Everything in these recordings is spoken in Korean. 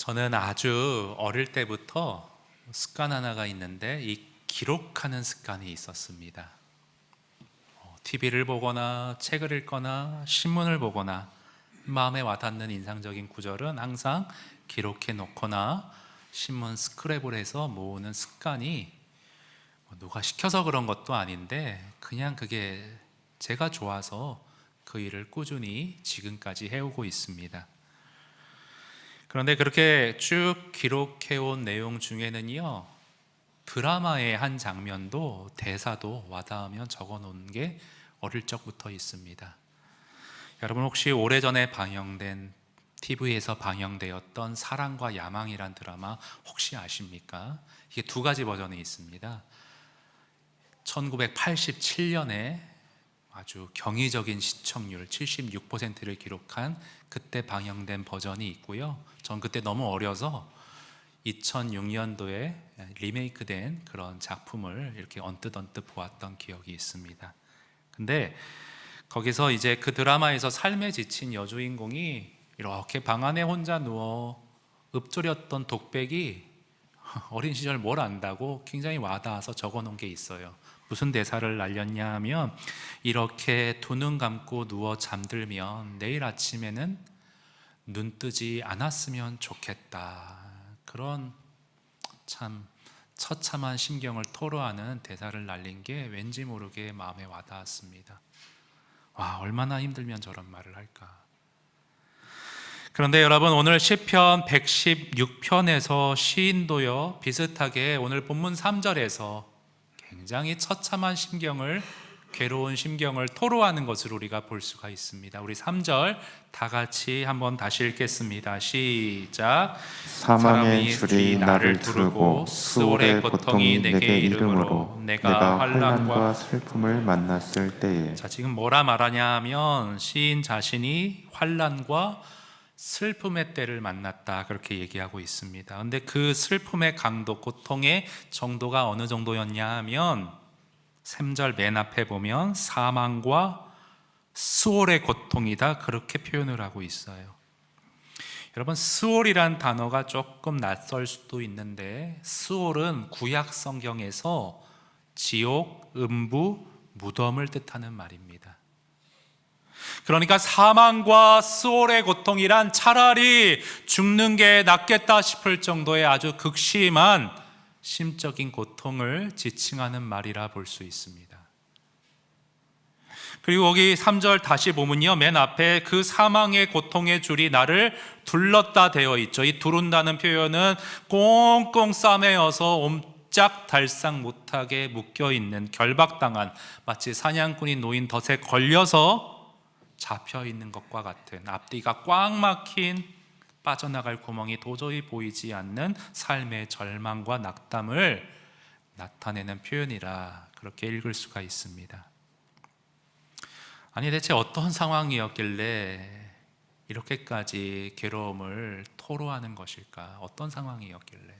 저는 아주 어릴 때부터 습관 하나가 있는데 이 기록하는 습관이 있었습니다. TV를 보거나 책을 읽거나 신문을 보거나 마음에 와닿는 인상적인 구절은 항상 기록해 놓거나 신문 스크랩을 해서 모으는 습관이 누가 시켜서 그런 것도 아닌데 그냥 그게 제가 좋아서 그 일을 꾸준히 지금까지 해오고 있습니다. 그런데 그렇게 쭉 기록해온 내용 중에는요, 드라마의 한 장면도 대사도 와닿으면 적어놓은 게 어릴 적부터 있습니다. 여러분 혹시 오래전에 방영된 TV에서 방영되었던 사랑과 야망이란 드라마 혹시 아십니까? 이게 두 가지 버전이 있습니다. 1987년에 아주 경이적인 시청률 76%를 기록한 그때 방영된 버전이 있고요. 전 그때 너무 어려서 2006년도에 리메이크된 그런 작품을 이렇게 언뜻 보았던 기억이 있습니다. 근데 거기서 이제 그 드라마에서 삶에 지친 여주인공이 이렇게 방 안에 혼자 누워 읊조렸던 독백이 어린 시절 뭘 안다고 굉장히 와닿아서 적어놓은 게 있어요. 무슨 대사를 날렸냐 하면, 이렇게 두 눈 감고 누워 잠들면 내일 아침에는 눈 뜨지 않았으면 좋겠다. 그런 참 처참한 심경을 토로하는 대사를 날린 게 왠지 모르게 마음에 와닿았습니다. 와, 얼마나 힘들면 저런 말을 할까. 그런데 여러분, 오늘 시편 116편에서 시인도요 비슷하게 오늘 본문 3절에서 굉장히 처참한 심경을, 괴로운 심경을 토로하는 것을 우리가 볼 수가 있습니다. 우리 3절 다 같이 한번 다시 읽겠습니다. 시작. 사망의 줄이 나를 두르고 수월의 고통이 내게 이르므로 내가 환난과 슬픔을 만났을 때에. 자, 지금 뭐라 말하냐 하면 시인 자신이 환난과 슬픔의 때를 만났다, 그렇게 얘기하고 있습니다. 그런데 그 슬픔의 강도, 고통의 정도가 어느 정도였냐 하면 3절 맨 앞에 보면 사망과 수월의 고통이다, 그렇게 표현을 하고 있어요. 여러분, 수월이란 단어가 조금 낯설 수도 있는데, 수월은 구약 성경에서 지옥, 음부, 무덤을 뜻하는 말입니다. 그러니까 사망과 수월의 고통이란 차라리 죽는 게 낫겠다 싶을 정도의 아주 극심한 심적인 고통을 지칭하는 말이라 볼 수 있습니다. 그리고 거기 3절 다시 보면요, 맨 앞에 그 사망의 고통의 줄이 나를 둘렀다 되어 있죠. 이 두른다는 표현은 꽁꽁 싸매어서 옴짝달싹 못하게 묶여있는, 결박당한, 마치 사냥꾼이 놓인 덫에 걸려서 잡혀있는 것과 같은, 앞뒤가 꽉 막힌, 빠져나갈 구멍이 도저히 보이지 않는 삶의 절망과 낙담을 나타내는 표현이라 그렇게 읽을 수가 있습니다. 아니, 대체 어떤 상황이었길래 이렇게까지 괴로움을 토로하는 것일까? 어떤 상황이었길래?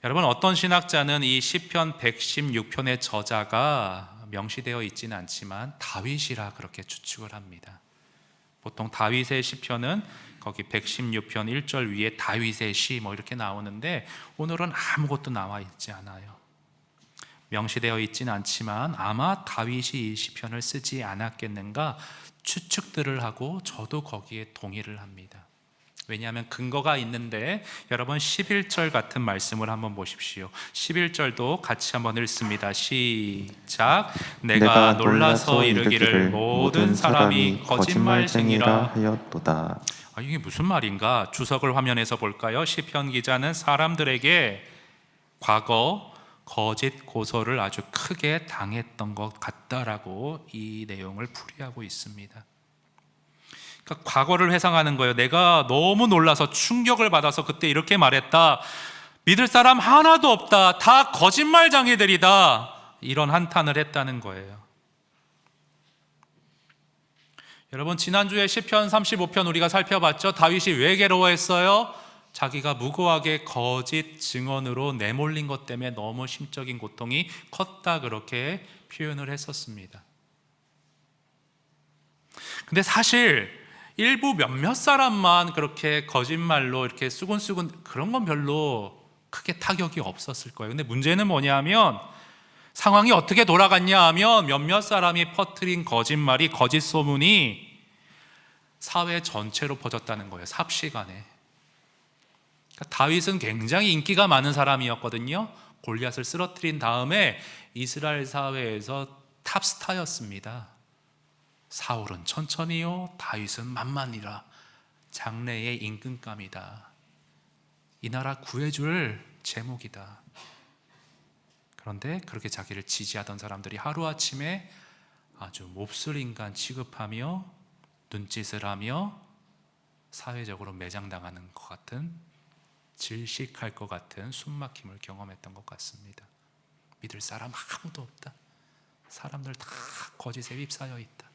여러분, 어떤 신학자는 이 시편 116편의 저자가 명시되어 있지는 않지만 다윗이라 그렇게 추측을 합니다. 보통 다윗의 시편은 거기 116편 1절 위에 다윗의 시 뭐 이렇게 나오는데, 오늘은 아무것도 나와 있지 않아요. 명시되어 있지는 않지만 아마 다윗이 이 시편을 쓰지 않았겠는가 추측들을 하고 저도 거기에 동의를 합니다. 왜냐하면 근거가 있는데, 여러분 11절 같은 말씀을 한번 보십시오. 11절도 같이 한번 읽습니다. 시작. 내가 놀라서 이르기를 모든 사람이 거짓말쟁이라 하였도다. 이게 무슨 말인가? 주석을 화면에서 볼까요? 시편 기자는 사람들에게 과거 거짓 고소를 아주 크게 당했던 것 같다라고 이 내용을 풀이하고 있습니다. 그러니까 과거를 회상하는 거예요. 내가 너무 놀라서 충격을 받아서 그때 이렇게 말했다. 믿을 사람 하나도 없다. 다 거짓말쟁이들이다. 이런 한탄을 했다는 거예요. 여러분, 지난주에 시편 35편 우리가 살펴봤죠. 다윗이 왜 괴로워했어요? 자기가 무고하게 거짓 증언으로 내몰린 것 때문에 너무 심적인 고통이 컸다, 그렇게 표현을 했었습니다. 근데 사실 일부 몇몇 사람만 그렇게 거짓말로 이렇게 수군수군 그런 건 별로 크게 타격이 없었을 거예요. 근데 문제는 뭐냐면 상황이 어떻게 돌아갔냐 하면 몇몇 사람이 퍼뜨린 거짓말이, 거짓 소문이 사회 전체로 퍼졌다는 거예요. 삽시간에. 그러니까 다윗은 굉장히 인기가 많은 사람이었거든요. 골리앗을 쓰러뜨린 다음에 이스라엘 사회에서 탑스타였습니다. 사울은 천천히요, 다윗은 만만이라. 장래의 임금감이다. 이 나라 구해줄 제목이다. 그런데 그렇게 자기를 지지하던 사람들이 하루아침에 아주 몹쓸 인간 취급하며 눈짓을 하며 사회적으로 매장당하는 것 같은, 질식할 것 같은 숨막힘을 경험했던 것 같습니다. 믿을 사람 아무도 없다. 사람들 다 거짓에 휩싸여 있다.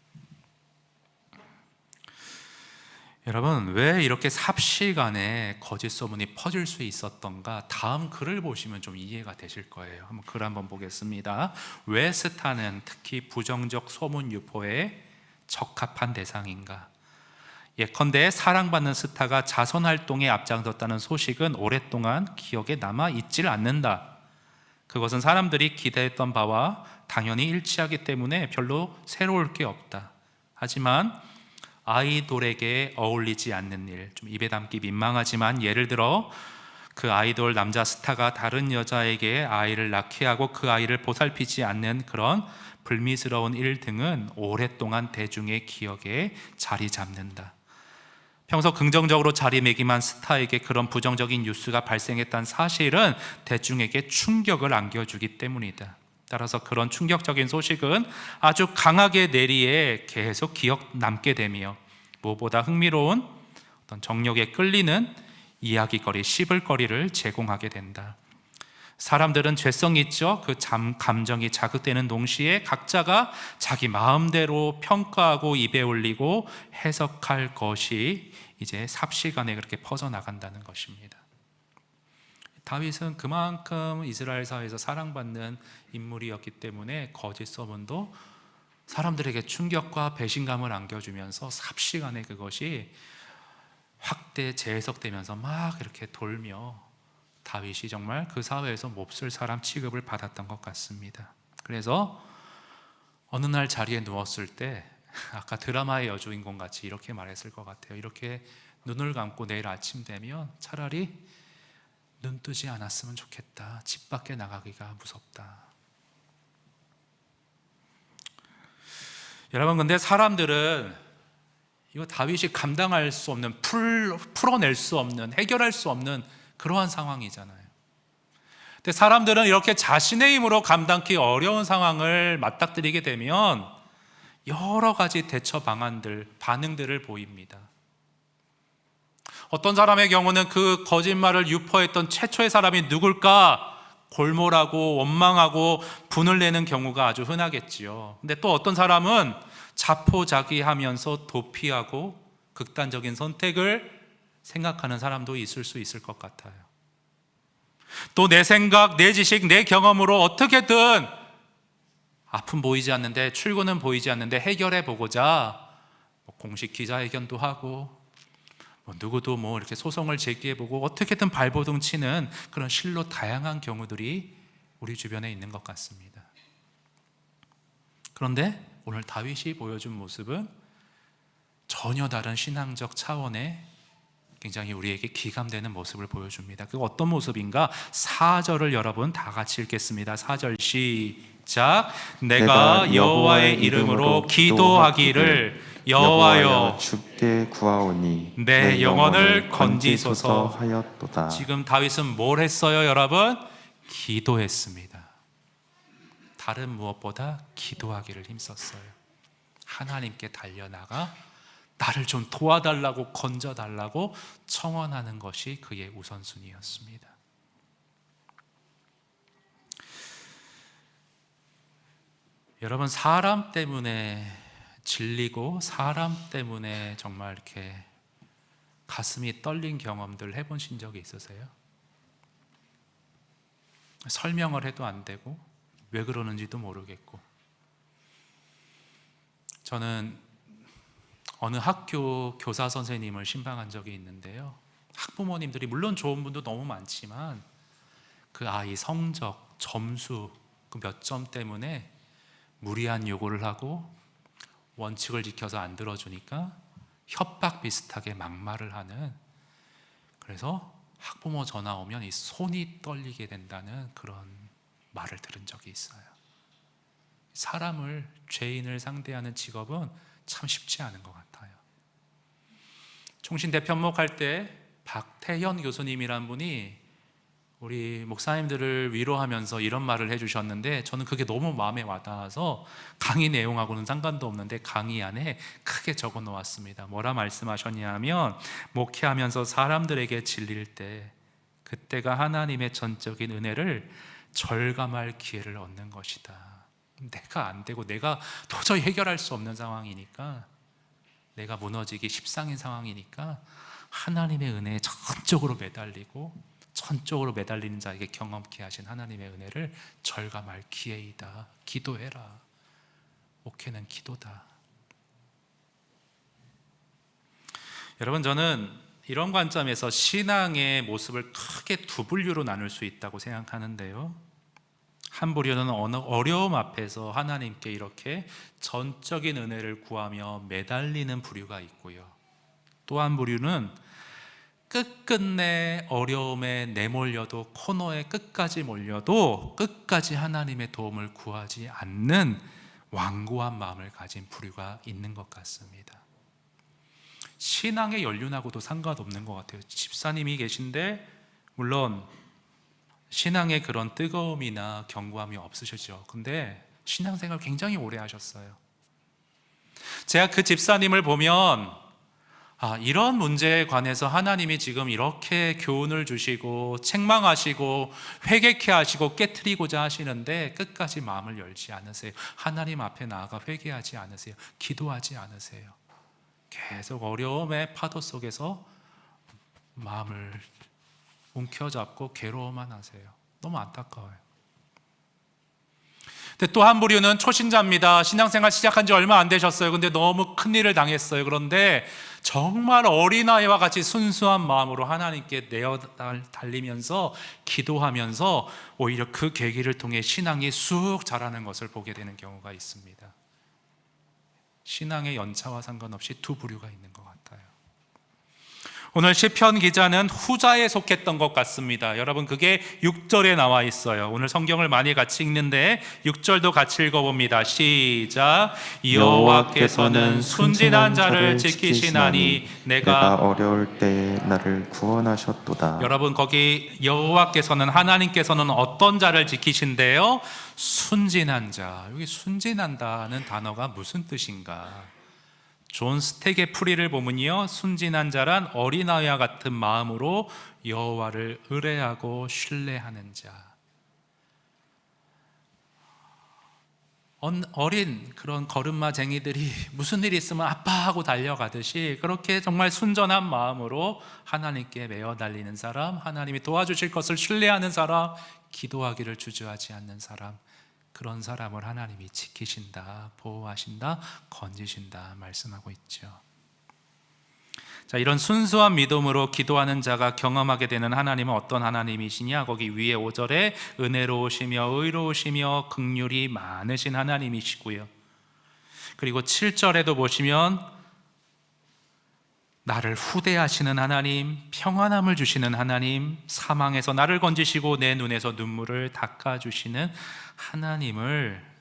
여러분, 왜 이렇게 삽시간에 거짓 소문이 퍼질 수 있었던가? 다음 글을 보시면 좀 이해가 되실 거예요. 한번 글 한번 보겠습니다. 왜 스타는 특히 부정적 소문 유포에 적합한 대상인가? 예컨대 사랑받는 스타가 자선활동에 앞장섰다는 소식은 오랫동안 기억에 남아 있질 않는다. 그것은 사람들이 기대했던 바와 당연히 일치하기 때문에 별로 새로울 게 없다. 하지만 아이돌에게 어울리지 않는 일, 좀 입에 담기 민망하지만 예를 들어 그 아이돌 남자 스타가 다른 여자에게 아이를 낳게 하고 그 아이를 보살피지 않는 그런 불미스러운 일 등은 오랫동안 대중의 기억에 자리 잡는다. 평소 긍정적으로 자리매김한 스타에게 그런 부정적인 뉴스가 발생했다는 사실은 대중에게 충격을 안겨주기 때문이다. 따라서 그런 충격적인 소식은 아주 강하게 뇌리에 계속 기억 남게 되며 무엇보다 흥미로운 어떤 정력에 끌리는 이야기거리, 씹을거리를 제공하게 된다. 사람들은 죄성이 있죠. 그 감정이 자극되는 동시에 각자가 자기 마음대로 평가하고 입에 올리고 해석할 것이 이제 삽시간에 그렇게 퍼져나간다는 것입니다. 다윗은 그만큼 이스라엘 사회에서 사랑받는 인물이었기 때문에 거짓 소문도 사람들에게 충격과 배신감을 안겨주면서 삽시간에 그것이 확대 재해석되면서 막 이렇게 돌며 다윗이 정말 그 사회에서 몹쓸 사람 취급을 받았던 것 같습니다. 그래서 어느 날 자리에 누웠을 때 아까 드라마의 여주인공 같이 이렇게 말했을 것 같아요. 이렇게 눈을 감고 내일 아침 되면 차라리 눈 뜨지 않았으면 좋겠다. 집 밖에 나가기가 무섭다. 여러분, 근데 사람들은 이거 다윗이 감당할 수 없는, 풀어낼 수 없는, 해결할 수 없는 그러한 상황이잖아요. 근데 사람들은 이렇게 자신의 힘으로 감당하기 어려운 상황을 맞닥뜨리게 되면 여러 가지 대처 방안들, 반응들을 보입니다. 어떤 사람의 경우는 그 거짓말을 유포했던 최초의 사람이 누굴까 골몰하고 원망하고 분을 내는 경우가 아주 흔하겠지요. 근데 또 어떤 사람은 자포자기하면서 도피하고 극단적인 선택을 생각하는 사람도 있을 수 있을 것 같아요. 또 내 생각, 내 지식, 내 경험으로 어떻게든 아픔 보이지 않는데, 출구는 보이지 않는데 해결해 보고자 공식 기자회견도 하고 누구도 이렇게 소송을 제기해보고 어떻게든 발버둥 치는 그런 실로 다양한 경우들이 우리 주변에 있는 것 같습니다. 그런데 오늘 다윗이 보여준 모습은 전혀 다른 신앙적 차원의 굉장히 우리에게 기감되는 모습을 보여줍니다. 그 어떤 모습인가? 4절을 여러분 다 같이 읽겠습니다. 4절 시작. 내가 여호와의 이름으로 기도하기를 여호와여 주께 구하오니 내 영혼을 건지소서 건지소서 하였도다. 지금 다윗은 뭘 했어요, 여러분? 기도했습니다. 다른 무엇보다 기도하기를 힘썼어요. 하나님께 달려나가 나를 좀 도와달라고, 건져달라고 청원하는 것이 그의 우선순위였습니다. 여러분, 사람 때문에 질리고 사람 때문에 정말 이렇게 가슴이 떨린 경험들 해보신 적이 있으세요? 설명을 해도 안 되고 왜 그러는지도 모르겠고. 저는 어느 학교 교사 선생님을 신방한 적이 있는데요. 학부모님들이 물론 좋은 분도 너무 많지만 그 아이 성적, 점수, 그 몇 점 때문에 무리한 요구를 하고 원칙을 지켜서 안 들어주니까 협박 비슷하게 막말을 하는, 그래서 학부모 전화 오면 이 손이 떨리게 된다는 그런 말을 들은 적이 있어요. 사람을, 죄인을 상대하는 직업은 참 쉽지 않은 것 같아요. 총신대 편목할 때 박태현 교수님이란 분이 우리 목사님들을 위로하면서 이런 말을 해주셨는데 저는 그게 너무 마음에 와닿아서 강의 내용하고는 상관도 없는데 강의 안에 크게 적어 놓았습니다. 뭐라 말씀하셨냐면, 목회하면서 사람들에게 질릴 때 그때가 하나님의 전적인 은혜를 절감할 기회를 얻는 것이다. 내가 안 되고 내가 도저히 해결할 수 없는 상황이니까, 내가 무너지기 십상인 상황이니까 하나님의 은혜에 전적으로 매달리는 자에게 경험케 하신 하나님의 은혜를 절감할 기회이다. 기도해라. 목회는 기도다. 여러분, 저는 이런 관점에서 신앙의 모습을 크게 두 분류로 나눌 수 있다고 생각하는데요. 한 부류는 어려움 앞에서 하나님께 이렇게 전적인 은혜를 구하며 매달리는 부류가 있고요. 또 한 부류는 끝끝내 어려움에 내몰려도, 코너에 끝까지 몰려도 끝까지 하나님의 도움을 구하지 않는 완고한 마음을 가진 부류가 있는 것 같습니다. 신앙의 연륜하고도 상관없는 것 같아요. 집사님이 계신데 물론 신앙의 그런 뜨거움이나 견고함이 없으시죠. 근데 신앙생활 굉장히 오래 하셨어요. 제가 그 집사님을 보면 이런 문제에 관해서 하나님이 지금 이렇게 교훈을 주시고 책망하시고 회개케 하시고 깨트리고자 하시는데 끝까지 마음을 열지 않으세요. 하나님 앞에 나아가 회개하지 않으세요. 기도하지 않으세요. 계속 어려움의 파도 속에서 마음을 움켜잡고 괴로워만 하세요. 너무 안타까워요. 근데 또 한 부류는 초신자입니다. 신앙생활 시작한 지 얼마 안 되셨어요. 근데 너무 큰일을 당했어요. 그런데 정말 어린아이와 같이 순수한 마음으로 하나님께 내어 달리면서 기도하면서 오히려 그 계기를 통해 신앙이 쑥 자라는 것을 보게 되는 경우가 있습니다. 신앙의 연차와 상관없이 두 부류가 있는 것 같아요. 오늘 시편 기자는 후자에 속했던 것 같습니다. 여러분, 그게 6절에 나와 있어요. 오늘 성경을 많이 같이 읽는데 6절도 같이 읽어봅니다. 시작. 여호와께서는 순진한 자를 지키시나니 내가 어려울 때에 나를 구원하셨도다. 여러분, 거기 여호와께서는, 하나님께서는 어떤 자를 지키신대요? 순진한 자. 여기 순진한다는 단어가 무슨 뜻인가? 존 스택의 풀이를 보면요, 순진한 자란 어린아이와 같은 마음으로 여호와를 의뢰하고 신뢰하는 자. 어린 그런 걸음마쟁이들이 무슨 일이 있으면 아빠하고 달려가듯이 그렇게 정말 순전한 마음으로 하나님께 매어 달리는 사람, 하나님이 도와주실 것을 신뢰하는 사람, 기도하기를 주저하지 않는 사람, 그런 사람을 하나님이 지키신다, 보호하신다, 건지신다 말씀하고 있죠. 자, 이런 순수한 믿음으로 기도하는 자가 경험하게 되는 하나님은 어떤 하나님이시냐? 거기 위에 5절에 은혜로우시며 의로우시며 긍휼이 많으신 하나님이시고요. 그리고 7절에도 보시면 나를 후대하시는 하나님, 평안함을 주시는 하나님, 사망에서 나를 건지시고 내 눈에서 눈물을 닦아주시는 하나님을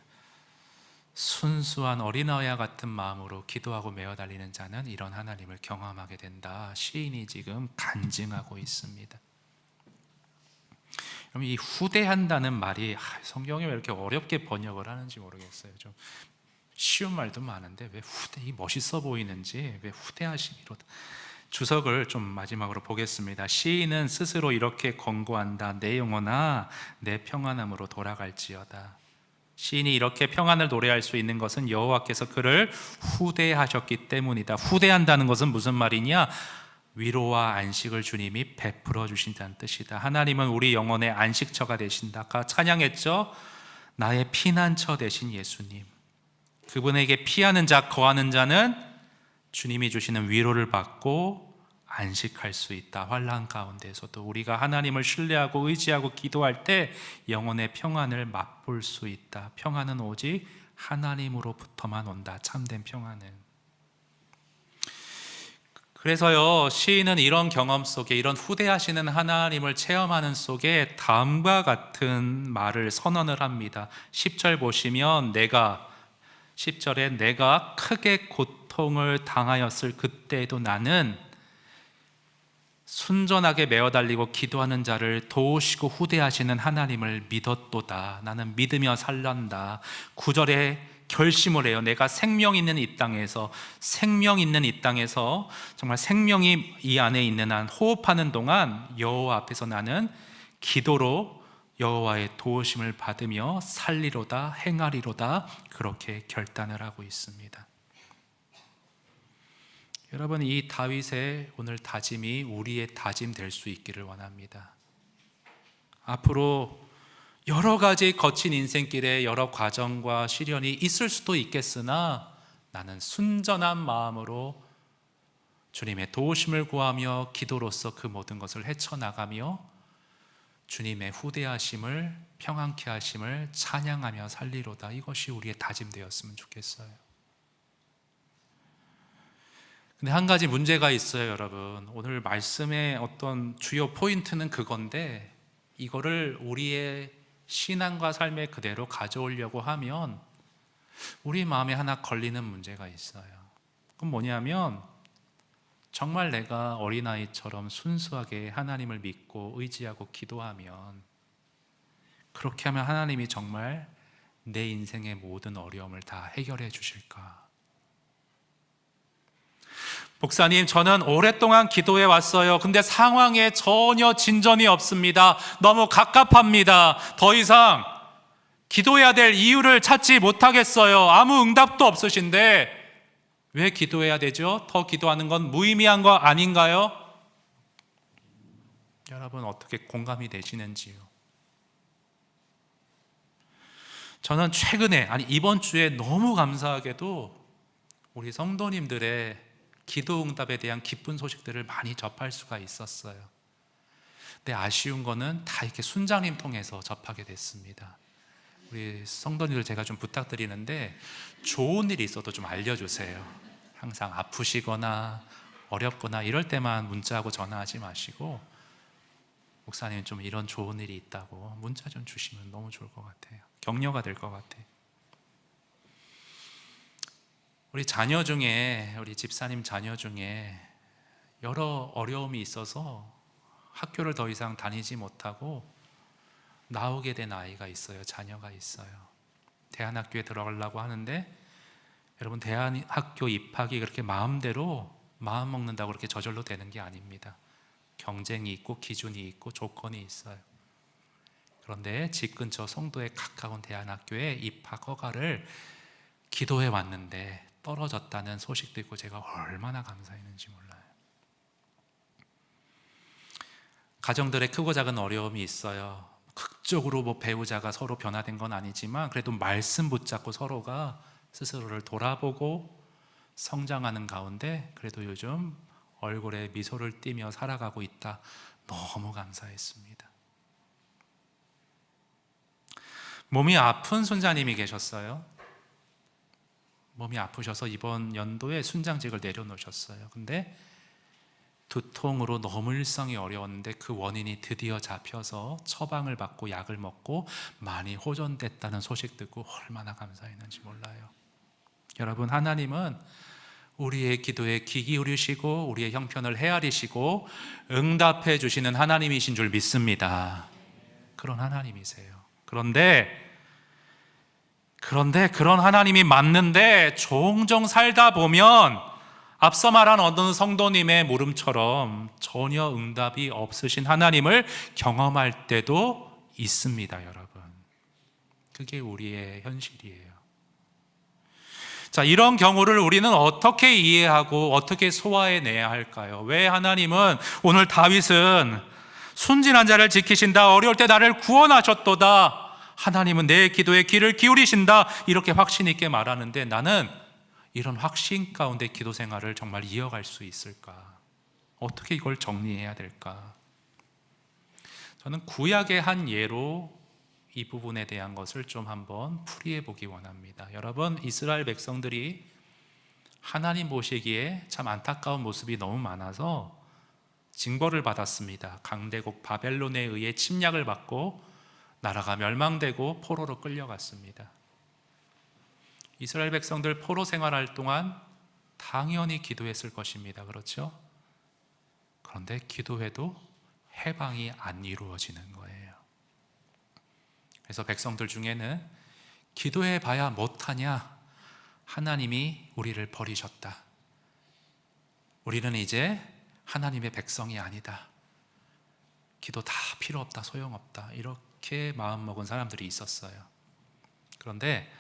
순수한 어린아이와 같은 마음으로 기도하고 메어 달리는 자는 이런 하나님을 경험하게 된다. 시인이 지금 간증하고 있습니다. 그럼 이 후대한다는 말이 성경이 왜 이렇게 어렵게 번역을 하는지 모르겠어요. 좀 쉬운 말도 많은데 왜 후대이 멋있어 보이는지, 왜 후대하시기로. 주석을 좀 마지막으로 보겠습니다. 시인은 스스로 이렇게 권고한다. 내 영혼아 내 평안함으로 돌아갈지어다. 시인이 이렇게 평안을 노래할 수 있는 것은 여호와께서 그를 후대하셨기 때문이다. 후대한다는 것은 무슨 말이냐? 위로와 안식을 주님이 베풀어 주신다는 뜻이다. 하나님은 우리 영혼의 안식처가 되신다. 아까 찬양했죠? 나의 피난처 되신 예수님. 그분에게 피하는 자, 거하는 자는 주님이 주시는 위로를 받고 안식할 수 있다. 환난 가운데서도 우리가 하나님을 신뢰하고 의지하고 기도할 때 영혼의 평안을 맛볼 수 있다. 평안은 오직 하나님으로부터만 온다. 참된 평안은. 그래서요, 시인은 이런 경험 속에, 이런 후대하시는 하나님을 체험하는 속에 다음과 같은 말을 선언을 합니다. 10절 보시면 10절에 내가 크게 고통을 당하였을 그때에도 나는 순전하게 메어 달리고 기도하는 자를 도우시고 후대하시는 하나님을 믿었도다. 나는 믿으며 살란다. 9절에 결심을 해요. 내가 생명 있는 이 땅에서 정말 생명이 이 안에 있는 한 호흡하는 동안 여호와 앞에서 나는 기도로 여호와의 도우심을 받으며 살리로다 행하리로다 그렇게 결단을 하고 있습니다. 여러분, 이 다윗의 오늘 다짐이 우리의 다짐 될 수 있기를 원합니다. 앞으로 여러 가지 거친 인생길에 여러 과정과 시련이 있을 수도 있겠으나 나는 순전한 마음으로 주님의 도우심을 구하며 기도로서 그 모든 것을 헤쳐나가며 주님의 후대하심을, 평안케 하심을 찬양하며 살리로다. 이것이 우리의 다짐되었으면 좋겠어요. 근데 한 가지 문제가 있어요, 여러분. 오늘 말씀의 어떤 주요 포인트는 그건데 이거를 우리의 신앙과 삶에 그대로 가져오려고 하면 우리 마음에 하나 걸리는 문제가 있어요. 그건 뭐냐면 정말 내가 어린아이처럼 순수하게 하나님을 믿고 의지하고 기도하면, 그렇게 하면 하나님이 정말 내 인생의 모든 어려움을 다 해결해 주실까? 목사님, 저는 오랫동안 기도해 왔어요. 근데 상황에 전혀 진전이 없습니다. 너무 갑갑합니다. 더 이상 기도해야 될 이유를 찾지 못하겠어요. 아무 응답도 없으신데 왜 기도해야 되죠? 더 기도하는 건 무의미한 거 아닌가요? 여러분, 어떻게 공감이 되시는지요? 저는 최근에, 이번 주에 너무 감사하게도 우리 성도님들의 기도 응답에 대한 기쁜 소식들을 많이 접할 수가 있었어요. 근데 아쉬운 거는 다 이렇게 순장님 통해서 접하게 됐습니다. 우리 성도님들 제가 좀 부탁드리는데 좋은 일이 있어도 좀 알려주세요. 항상 아프시거나 어렵거나 이럴 때만 문자하고 전화하지 마시고 목사님 좀 이런 좋은 일이 있다고 문자 좀 주시면 너무 좋을 것 같아요. 격려가 될 것 같아요. 우리 자녀 중에, 우리 집사님 자녀 중에 여러 어려움이 있어서 학교를 더 이상 다니지 못하고 나오게 된 아이가 있어요. 자녀가 있어요. 대안학교에 들어가려고 하는데 여러분, 대안학교 입학이 그렇게 마음대로 마음 먹는다고 그렇게 저절로 되는 게 아닙니다. 경쟁이 있고 기준이 있고 조건이 있어요. 그런데 집 근처 송도에 가까운 대안학교에 입학 허가를 기도해 왔는데 떨어졌다는 소식도 있고 제가 얼마나 감사했는지 몰라요. 가정들의 크고 작은 어려움이 있어요. 극적으로 배우자가 서로 변화된 건 아니지만 그래도 말씀 붙잡고 서로가 스스로를 돌아보고 성장하는 가운데 그래도 요즘 얼굴에 미소를 띠며 살아가고 있다. 너무 감사했습니다. 몸이 아픈 손자님이 계셨어요. 몸이 아프셔서 이번 연도에 순장직을 내려놓으셨어요. 근데 두통으로 너무 일상이 어려웠는데 그 원인이 드디어 잡혀서 처방을 받고 약을 먹고 많이 호전됐다는 소식 듣고 얼마나 감사했는지 몰라요. 여러분, 하나님은 우리의 기도에 귀 기울이시고 우리의 형편을 헤아리시고 응답해 주시는 하나님이신 줄 믿습니다. 그런 하나님이세요. 그런데 그런 하나님이 맞는데 종종 살다 보면 앞서 말한 어떤 성도님의 물음처럼 전혀 응답이 없으신 하나님을 경험할 때도 있습니다, 여러분. 그게 우리의 현실이에요. 자, 이런 경우를 우리는 어떻게 이해하고 어떻게 소화해내야 할까요? 왜 하나님은 오늘 다윗은 순진한 자를 지키신다, 어려울 때 나를 구원하셨도다, 하나님은 내 기도에 귀를 기울이신다, 이렇게 확신 있게 말하는데 나는 이런 확신 가운데 기도 생활을 정말 이어갈 수 있을까? 어떻게 이걸 정리해야 될까? 저는 구약의 한 예로 이 부분에 대한 것을 좀 한번 풀이해 보기 원합니다. 여러분, 이스라엘 백성들이 하나님 보시기에 참 안타까운 모습이 너무 많아서 징벌을 받았습니다. 강대국 바벨론에 의해 침략을 받고 나라가 멸망되고 포로로 끌려갔습니다. 이스라엘 백성들 포로 생활할 동안 당연히 기도했을 것입니다. 그렇죠? 그런데 기도해도 해방이 안 이루어지는 거예요. 그래서 백성들 중에는 기도해 봐야 못하냐? 하나님이 우리를 버리셨다. 우리는 이제 하나님의 백성이 아니다. 기도 다 필요 없다, 소용없다. 이렇게 마음먹은 사람들이 있었어요. 그런데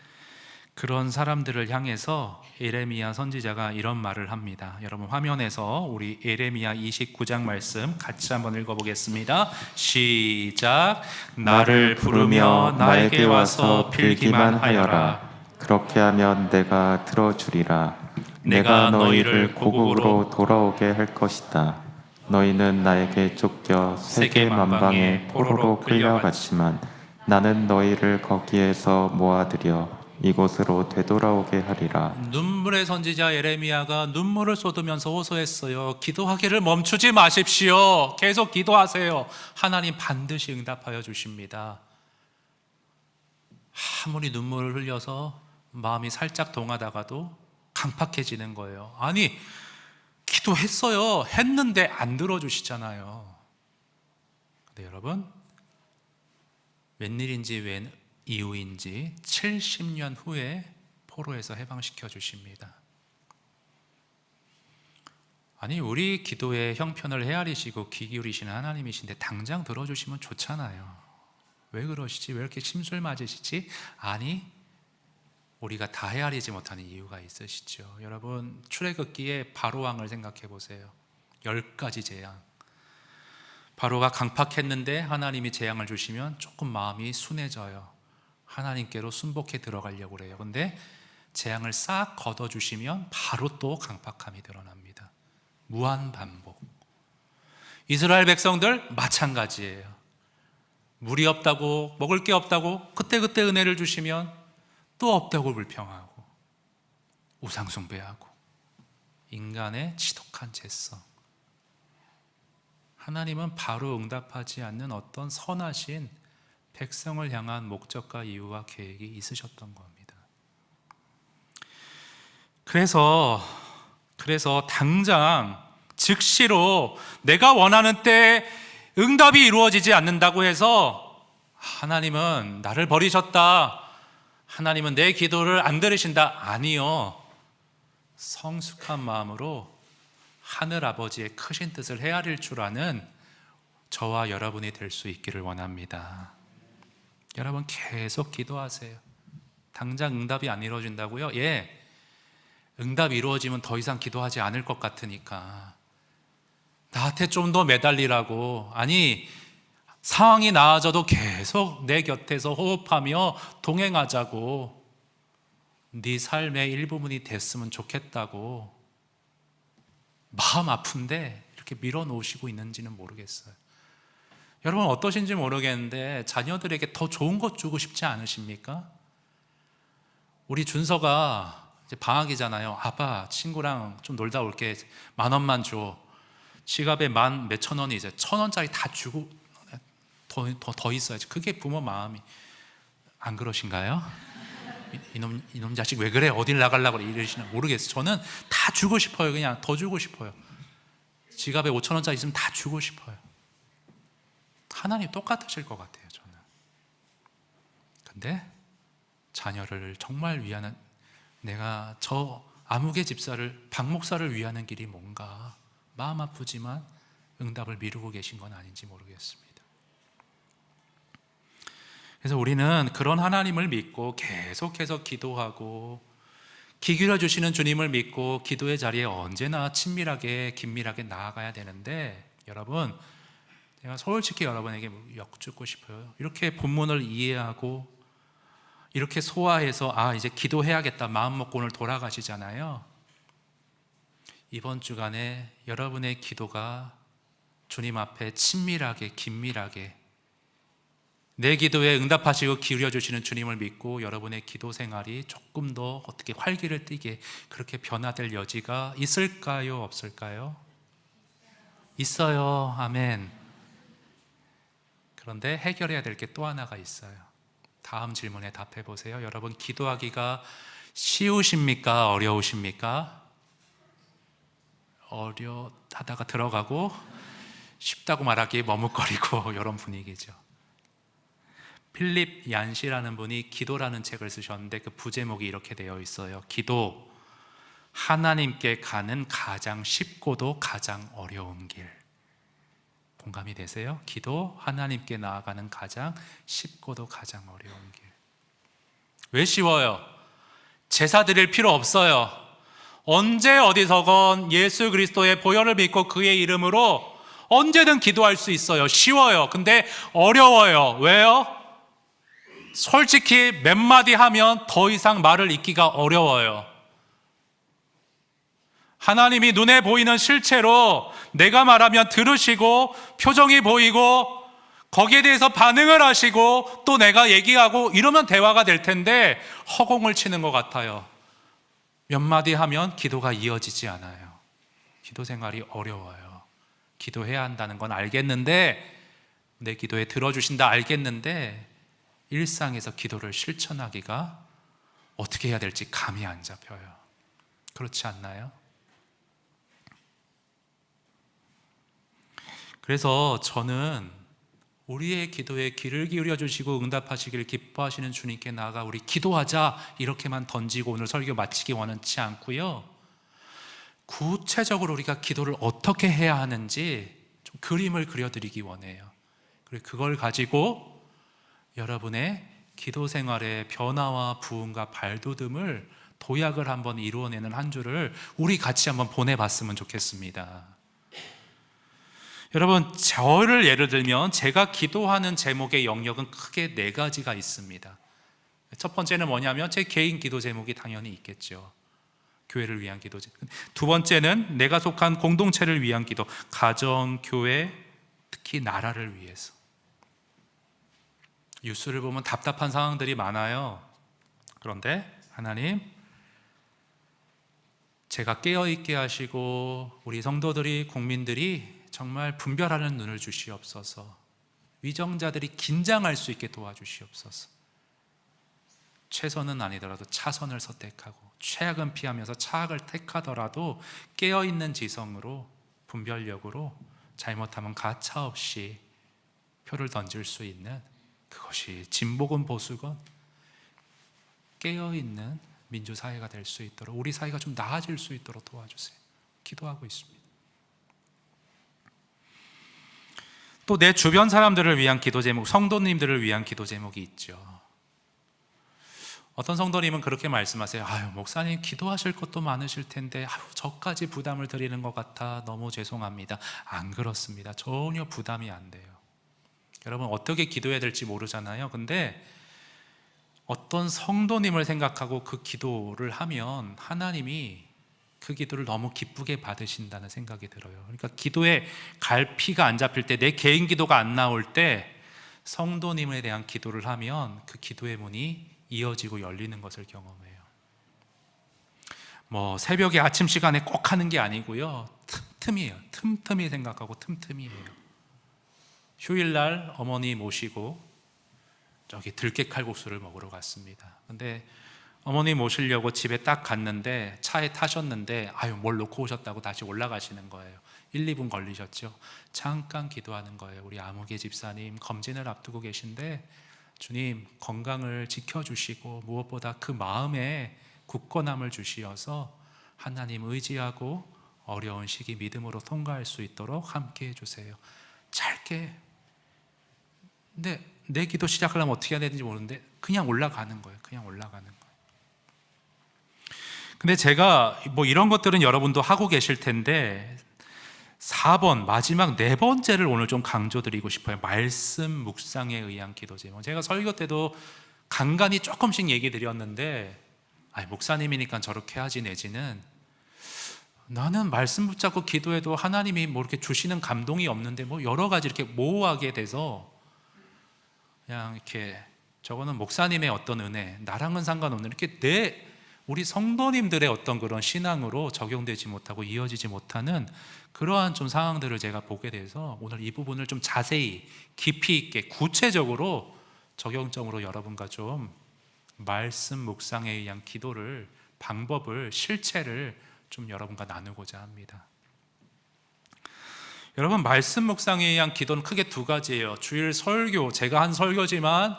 그런 사람들을 향해서 예레미야 선지자가 이런 말을 합니다. 여러분, 화면에서 우리 예레미야 29장 말씀 같이 한번 읽어보겠습니다. 시작. 나를 부르며 나에게 와서 빌기만 하여라. 그렇게 하면 내가 들어주리라. 내가 너희를 고국으로 돌아오게 할 것이다. 너희는 나에게 쫓겨 세계 만방의 포로로 끌려갔지만 나는 너희를 거기에서 모아들여 이곳으로 되돌아오게 하리라. 눈물의 선지자 예레미야가 눈물을 쏟으면서 호소했어요. 기도하기를 멈추지 마십시오. 계속 기도하세요. 하나님 반드시 응답하여 주십니다. 아무리 눈물을 흘려서 마음이 살짝 동하다가도 강팍해지는 거예요. 아니, 기도했어요. 했는데 안 들어주시잖아요. 근데 여러분, 웬일인지 웬 이유인지 70년 후에 포로에서 해방시켜 주십니다. 아니, 우리 기도의 형편을 헤아리시고 귀 기울이시는 하나님이신데 당장 들어주시면 좋잖아요. 왜 그러시지? 왜 이렇게 심술 맞으시지? 아니, 우리가 다 헤아리지 못하는 이유가 있으시죠. 여러분, 출애굽기의 바로왕을 생각해 보세요. 10가지 재앙. 바로가 강팍했는데 하나님이 재앙을 주시면 조금 마음이 순해져요. 하나님께로 순복해 들어가려고 그래요. 근데 재앙을 싹 걷어주시면 바로 또 강팍함이 드러납니다. 무한 반복. 이스라엘 백성들 마찬가지예요. 물이 없다고, 먹을 게 없다고 그때그때 은혜를 주시면 또 없다고 불평하고 우상 숭배하고 인간의 지독한 죄성. 하나님은 바로 응답하지 않는 어떤 선하신 백성을 향한 목적과 이유와 계획이 있으셨던 겁니다. 그래서 당장 즉시로 내가 원하는 때 응답이 이루어지지 않는다고 해서 하나님은 나를 버리셨다, 하나님은 내 기도를 안 들으신다, 아니요. 성숙한 마음으로 하늘 아버지의 크신 뜻을 헤아릴 줄 아는 저와 여러분이 될 수 있기를 원합니다. 여러분, 계속 기도하세요. 당장 응답이 안 이루어진다고요? 예, 응답이 이루어지면 더 이상 기도하지 않을 것 같으니까 나한테 좀 더 매달리라고. 아니, 상황이 나아져도 계속 내 곁에서 호흡하며 동행하자고. 네 삶의 일부분이 됐으면 좋겠다고. 마음 아픈데 이렇게 밀어놓으시고 있는지는 모르겠어요. 여러분, 어떠신지 모르겠는데 자녀들에게 더 좋은 것 주고 싶지 않으십니까? 우리 준서가 이제 방학이잖아요. 아빠, 친구랑 좀 놀다 올게. 10,000원만 줘. 지갑에 만 몇천 원이 이제 1,000원짜리 다 주고 더 있어야지. 그게 부모 마음이. 안 그러신가요? 이놈 자식 왜 그래? 어딜 나가려고 그래? 이러시나 모르겠어요. 저는 다 주고 싶어요. 그냥 더 주고 싶어요. 지갑에 5,000원짜리 있으면 다 주고 싶어요. 하나님 똑같으실 것 같아요, 저는. 근데 자녀를 정말 위하는, 내가 저 아무개 집사를, 박 목사를 위하는 길이 뭔가 마음 아프지만 응답을 미루고 계신 건 아닌지 모르겠습니다. 그래서 우리는 그런 하나님을 믿고 계속해서 기도하고 귀 기울여 주시는 주님을 믿고 기도의 자리에 언제나 친밀하게 긴밀하게 나아가야 되는데, 여러분, 제가 솔직히 여러분에게 여쭙고 싶어요. 이렇게 본문을 이해하고 이렇게 소화해서 이제 기도해야겠다 마음 먹고 오늘 돌아가시잖아요. 이번 주간에 여러분의 기도가 주님 앞에 친밀하게 긴밀하게 내 기도에 응답하시고 기울여 주시는 주님을 믿고 여러분의 기도 생활이 조금 더 어떻게 활기를 띠게 그렇게 변화될 여지가 있을까요? 없을까요? 있어요. 아멘. 그런데 해결해야 될 게 또 하나가 있어요. 다음 질문에 답해 보세요. 여러분, 기도하기가 쉬우십니까? 어려우십니까? 어려하다가 들어가고 쉽다고 말하기에 머뭇거리고 이런 분위기죠. 필립 얀시라는 분이 기도라는 책을 쓰셨는데 그 부제목이 이렇게 되어 있어요. 기도, 하나님께 가는 가장 쉽고도 가장 어려운 길. 공감이 되세요? 기도, 하나님께 나아가는 가장 쉽고도 가장 어려운 길. 왜 쉬워요? 제사 드릴 필요 없어요. 언제 어디서건 예수 그리스도의 보혈을 믿고 그의 이름으로 언제든 기도할 수 있어요. 쉬워요. 근데 어려워요. 왜요? 솔직히 몇 마디 하면 더 이상 말을 잇기가 어려워요. 하나님이 눈에 보이는 실체로 내가 말하면 들으시고 표정이 보이고 거기에 대해서 반응을 하시고 또 내가 얘기하고 이러면 대화가 될 텐데 허공을 치는 것 같아요. 몇 마디 하면 기도가 이어지지 않아요. 기도 생활이 어려워요. 기도해야 한다는 건 알겠는데, 내 기도에 들어주신다 알겠는데 일상에서 기도를 실천하기가 어떻게 해야 될지 감이 안 잡혀요. 그렇지 않나요? 그래서 저는 우리의 기도에 귀를 기울여 주시고 응답하시기를 기뻐하시는 주님께 나아가 우리 기도하자 이렇게만 던지고 오늘 설교 마치기 원치 않고요, 구체적으로 우리가 기도를 어떻게 해야 하는지 좀 그림을 그려드리기 원해요. 그리고 그걸 가지고 여러분의 기도 생활의 변화와 부흥과 발돋움을 도약을 한번 이루어내는 한 주를 우리 같이 한번 보내봤으면 좋겠습니다. 여러분, 저를 예를 들면 제가 기도하는 제목의 영역은 크게 4가지가 있습니다. 첫 번째는 뭐냐면 제 개인 기도 제목이 당연히 있겠죠. 교회를 위한 기도 제목. 두 번째는 내가 속한 공동체를 위한 기도, 가정, 교회, 특히 나라를 위해서. 뉴스를 보면 답답한 상황들이 많아요. 그런데 하나님, 제가 깨어있게 하시고 우리 성도들이, 국민들이 정말 분별하는 눈을 주시옵소서. 위정자들이 긴장할 수 있게 도와주시옵소서. 최선은 아니더라도 차선을 선택하고 최악은 피하면서 차악을 택하더라도 깨어있는 지성으로, 분별력으로 잘못하면 가차없이 표를 던질 수 있는, 그것이 진보건 보수건 깨어있는 민주사회가 될 수 있도록, 우리 사회가 좀 나아질 수 있도록 도와주세요. 기도하고 있습니다. 또 내 주변 사람들을 위한 기도 제목, 성도님들을 위한 기도 제목이 있죠. 어떤 성도님은 그렇게 말씀하세요. 목사님 기도하실 것도 많으실 텐데 저까지 부담을 드리는 것 같아 너무 죄송합니다. 안 그렇습니다. 전혀 부담이 안 돼요. 여러분, 어떻게 기도해야 될지 모르잖아요. 근데 어떤 성도님을 생각하고 그 기도를 하면 하나님이 그 기도를 너무 기쁘게 받으신다는 생각이 들어요. 그러니까 기도에 갈피가 안 잡힐 때, 내 개인 기도가 안 나올 때 성도님에 대한 기도를 하면 그 기도의 문이 이어지고 열리는 것을 경험해요. 새벽에 아침 시간에 꼭 하는 게 아니고요, 틈틈이에요. 틈틈이 생각하고 틈틈이 해요. 휴일날 어머니 모시고 저기 들깨 칼국수를 먹으러 갔습니다. 근데 어머니 모시려고 집에 딱 갔는데 차에 타셨는데 뭘 놓고 오셨다고 다시 올라가시는 거예요. 1, 2분 걸리셨죠. 잠깐 기도하는 거예요. 우리 아무개 집사님 검진을 앞두고 계신데 주님 건강을 지켜주시고 무엇보다 그 마음에 굳건함을 주시어서 하나님 의지하고 어려운 시기 믿음으로 통과할 수 있도록 함께 해주세요. 짧게. 근데 내 기도 시작하려면 어떻게 해야 되는지 모르는데 그냥 올라가는 거예요. 그냥 올라가는 거예요. 근데 제가 이런 것들은 여러분도 하고 계실 텐데 4번, 마지막 4번째를 오늘 좀 강조드리고 싶어요. 말씀 묵상에 의한 기도 제목. 제가 설교 때도 간간히 조금씩 얘기 드렸는데 목사님이니까 저렇게 하지 내지는 나는 말씀 붙잡고 기도해도 하나님이 뭐 이렇게 주시는 감동이 없는데 뭐 여러 가지 이렇게 모호하게 돼서 그냥 이렇게 저거는 목사님의 어떤 은혜, 나랑은 상관없는 이렇게 우리 성도님들의 어떤 그런 신앙으로 적용되지 못하고 이어지지 못하는 그러한 좀 상황들을 제가 보게 돼서 오늘 이 부분을 좀 자세히 깊이 있게 구체적으로 적용점으로 여러분과 좀 말씀 묵상에 의한 기도를 방법을 실체를 좀 여러분과 나누고자 합니다. 여러분, 말씀 묵상에 의한 기도는 크게 두 가지예요. 주일 설교, 제가 한 설교지만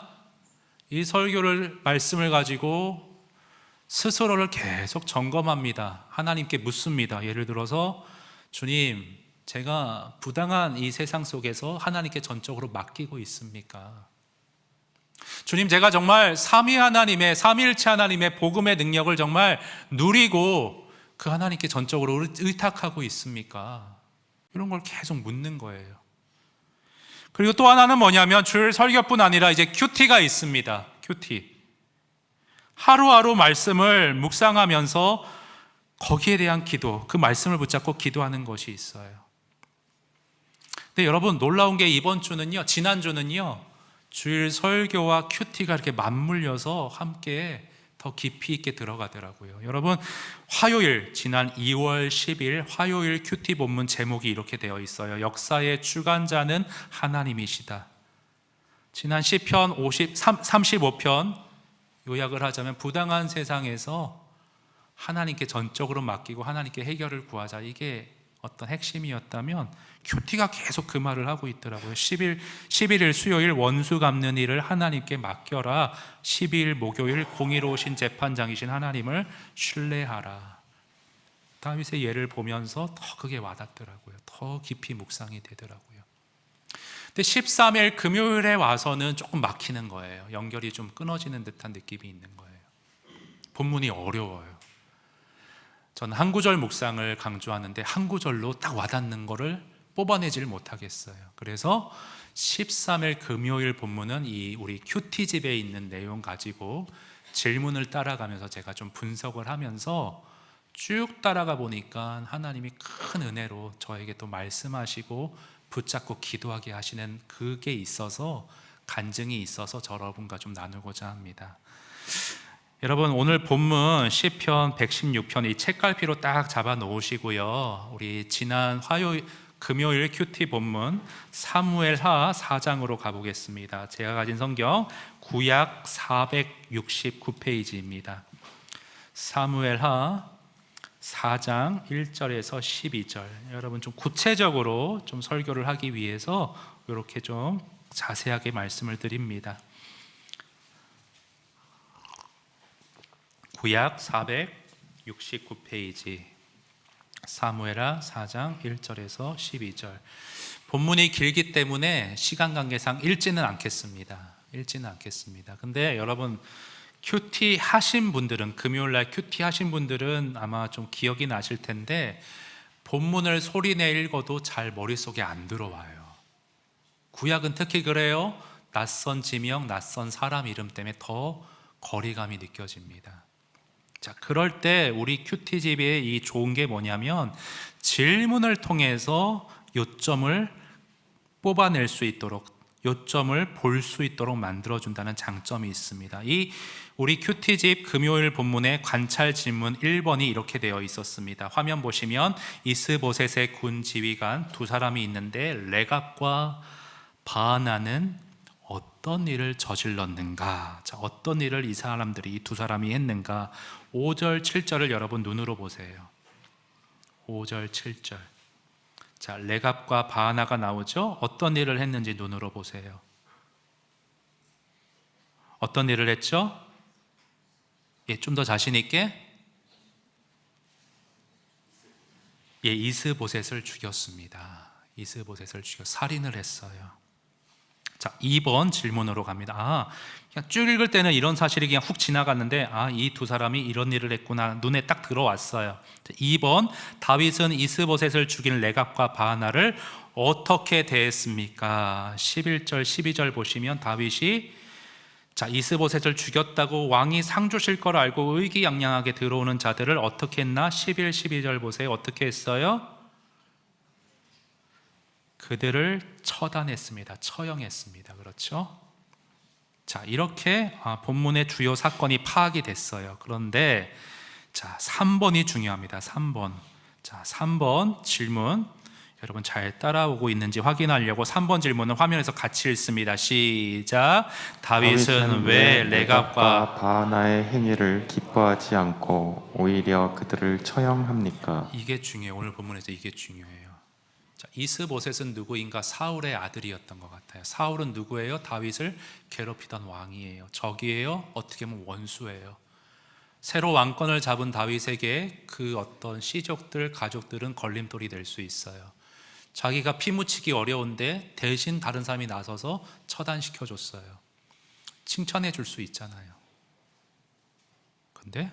이 설교를 말씀을 가지고 스스로를 계속 점검합니다. 하나님께 묻습니다. 예를 들어서 주님, 제가 부당한 이 세상 속에서 하나님께 전적으로 맡기고 있습니까? 주님, 제가 정말 삼위일체 하나님의 복음의 능력을 정말 누리고 그 하나님께 전적으로 의탁하고 있습니까? 이런 걸 계속 묻는 거예요. 그리고 또 하나는 뭐냐면 주일 설교뿐 아니라 이제 큐티가 있습니다. 큐티. 하루하루 말씀을 묵상하면서 거기에 대한 기도, 그 말씀을 붙잡고 기도하는 것이 있어요. 근데 여러분, 놀라운 게 이번 주는요, 지난주는요, 주일 설교와 큐티가 이렇게 맞물려서 함께 더 깊이 있게 들어가더라고요. 여러분, 화요일, 지난 2월 10일 화요일 큐티 본문 제목이 이렇게 되어 있어요. 역사의 주관자는 하나님이시다. 지난 시편 35편 요약을 하자면 부당한 세상에서 하나님께 전적으로 맡기고 하나님께 해결을 구하자, 이게 어떤 핵심이었다면 큐티가 계속 그 말을 하고 있더라고요. 11일 수요일 원수 갚는 일을 하나님께 맡겨라. 12일 목요일 공의로우신 재판장이신 하나님을 신뢰하라. 다윗의 예를 보면서 더 그게 와닿더라고요. 더 깊이 묵상이 되더라고요. 근데 13일 금요일에 와서는 조금 막히는 거예요. 연결이 좀 끊어지는 듯한 느낌이 있는 거예요. 본문이 어려워요. 저는 한 구절 묵상을 강조하는데 한 구절로 딱 와닿는 거를 뽑아내질 못하겠어요. 그래서 13일 금요일 본문은 이 우리 큐티집에 있는 내용 가지고 질문을 따라가면서 제가 좀 분석을 하면서 쭉 따라가 보니까 하나님이 큰 은혜로 저에게 또 말씀하시고 붙잡고 기도하게 하시는 그게 있어서, 간증이 있어서 여러분과 좀 나누고자 합니다. 여러분, 오늘 본문 시편 116편 이 책갈피로 딱 잡아 놓으시고요, 우리 지난 금요일 큐티 본문 사무엘하 4장으로 가보겠습니다. 제가 가진 성경 구약 469페이지입니다. 사무엘하 4장 1절에서 12절. 여러분, 좀 구체적으로 좀 설교를 하기 위해서 이렇게 좀 자세하게 말씀을 드립니다. 구약 469페이지 사무엘하 4장 1절에서 12절. 본문이 길기 때문에 시간 관계상 읽지는 않겠습니다. 근데 여러분, 큐티 하신 분들은, 금요일날 큐티 하신 분들은 아마 좀 기억이 나실 텐데 본문을 소리내 읽어도 잘 머릿속에 안 들어와요. 구약은 특히 그래요. 낯선 지명, 낯선 사람 이름 때문에 더 거리감이 느껴집니다. 자, 그럴 때 우리 큐티집의 이 좋은 게 뭐냐면 질문을 통해서 요점을 뽑아낼 수 있도록, 요점을 볼 수 있도록 만들어준다는 장점이 있습니다. 이 우리 큐티집 금요일 본문의 관찰 질문 1번이 이렇게 되어 있었습니다. 화면 보시면 이스보셋의 군 지휘관 두 사람이 있는데 레갑과 바하나는 어떤 일을 저질렀는가? 자, 어떤 일을 이 사람들이, 이 두 사람이 했는가? 5절, 7절을 여러분 눈으로 보세요. 5절, 7절. 자, 레갑과 바하나가 나오죠? 어떤 일을 했는지 눈으로 보세요. 어떤 일을 했죠? 좀 더 자신 있게. 이스보셋을 죽였습니다. 이스보셋을 죽여 살인을 했어요. 자, 2번 질문으로 갑니다. 그냥 쭉 읽을 때는 이런 사실이 그냥 훅 지나갔는데 이 두 사람이 이런 일을 했구나, 눈에 딱 들어왔어요. 자, 2번, 다윗은 이스보셋을 죽인 레갑과 바하나를 어떻게 대했습니까? 11절 12절 보시면 다윗이 자, 이스보셋을 죽였다고 왕이 상 주실 걸 알고 의기양양하게 들어오는 자들을 어떻게 했나? 11, 12절 보세요. 어떻게 했어요? 그들을 처단했습니다. 처형했습니다. 그렇죠? 자, 이렇게 본문의 주요 사건이 파악이 됐어요. 그런데 자, 3번이 중요합니다. 3번. 자, 3번 질문. 여러분 잘 따라오고 있는지 확인하려고 3번 질문을 화면에서 같이 읽습니다. 시작. 다윗은 왜 레갑과 바하나의 행위를 기뻐하지 않고 오히려 그들을 처형합니까? 이게 중요해요. 오늘 본문에서 이게 중요해요. 자, 이스보셋은 누구인가? 사울의 아들이었던 것 같아요. 사울은 누구예요? 다윗을 괴롭히던 왕이에요. 적이에요. 어떻게 보면 원수예요. 새로 왕권을 잡은 다윗에게 그 어떤 시족들, 가족들은 걸림돌이 될 수 있어요. 자기가 피 묻히기 어려운데 대신 다른 사람이 나서서 처단시켜줬어요. 칭찬해 줄 수 있잖아요. 근데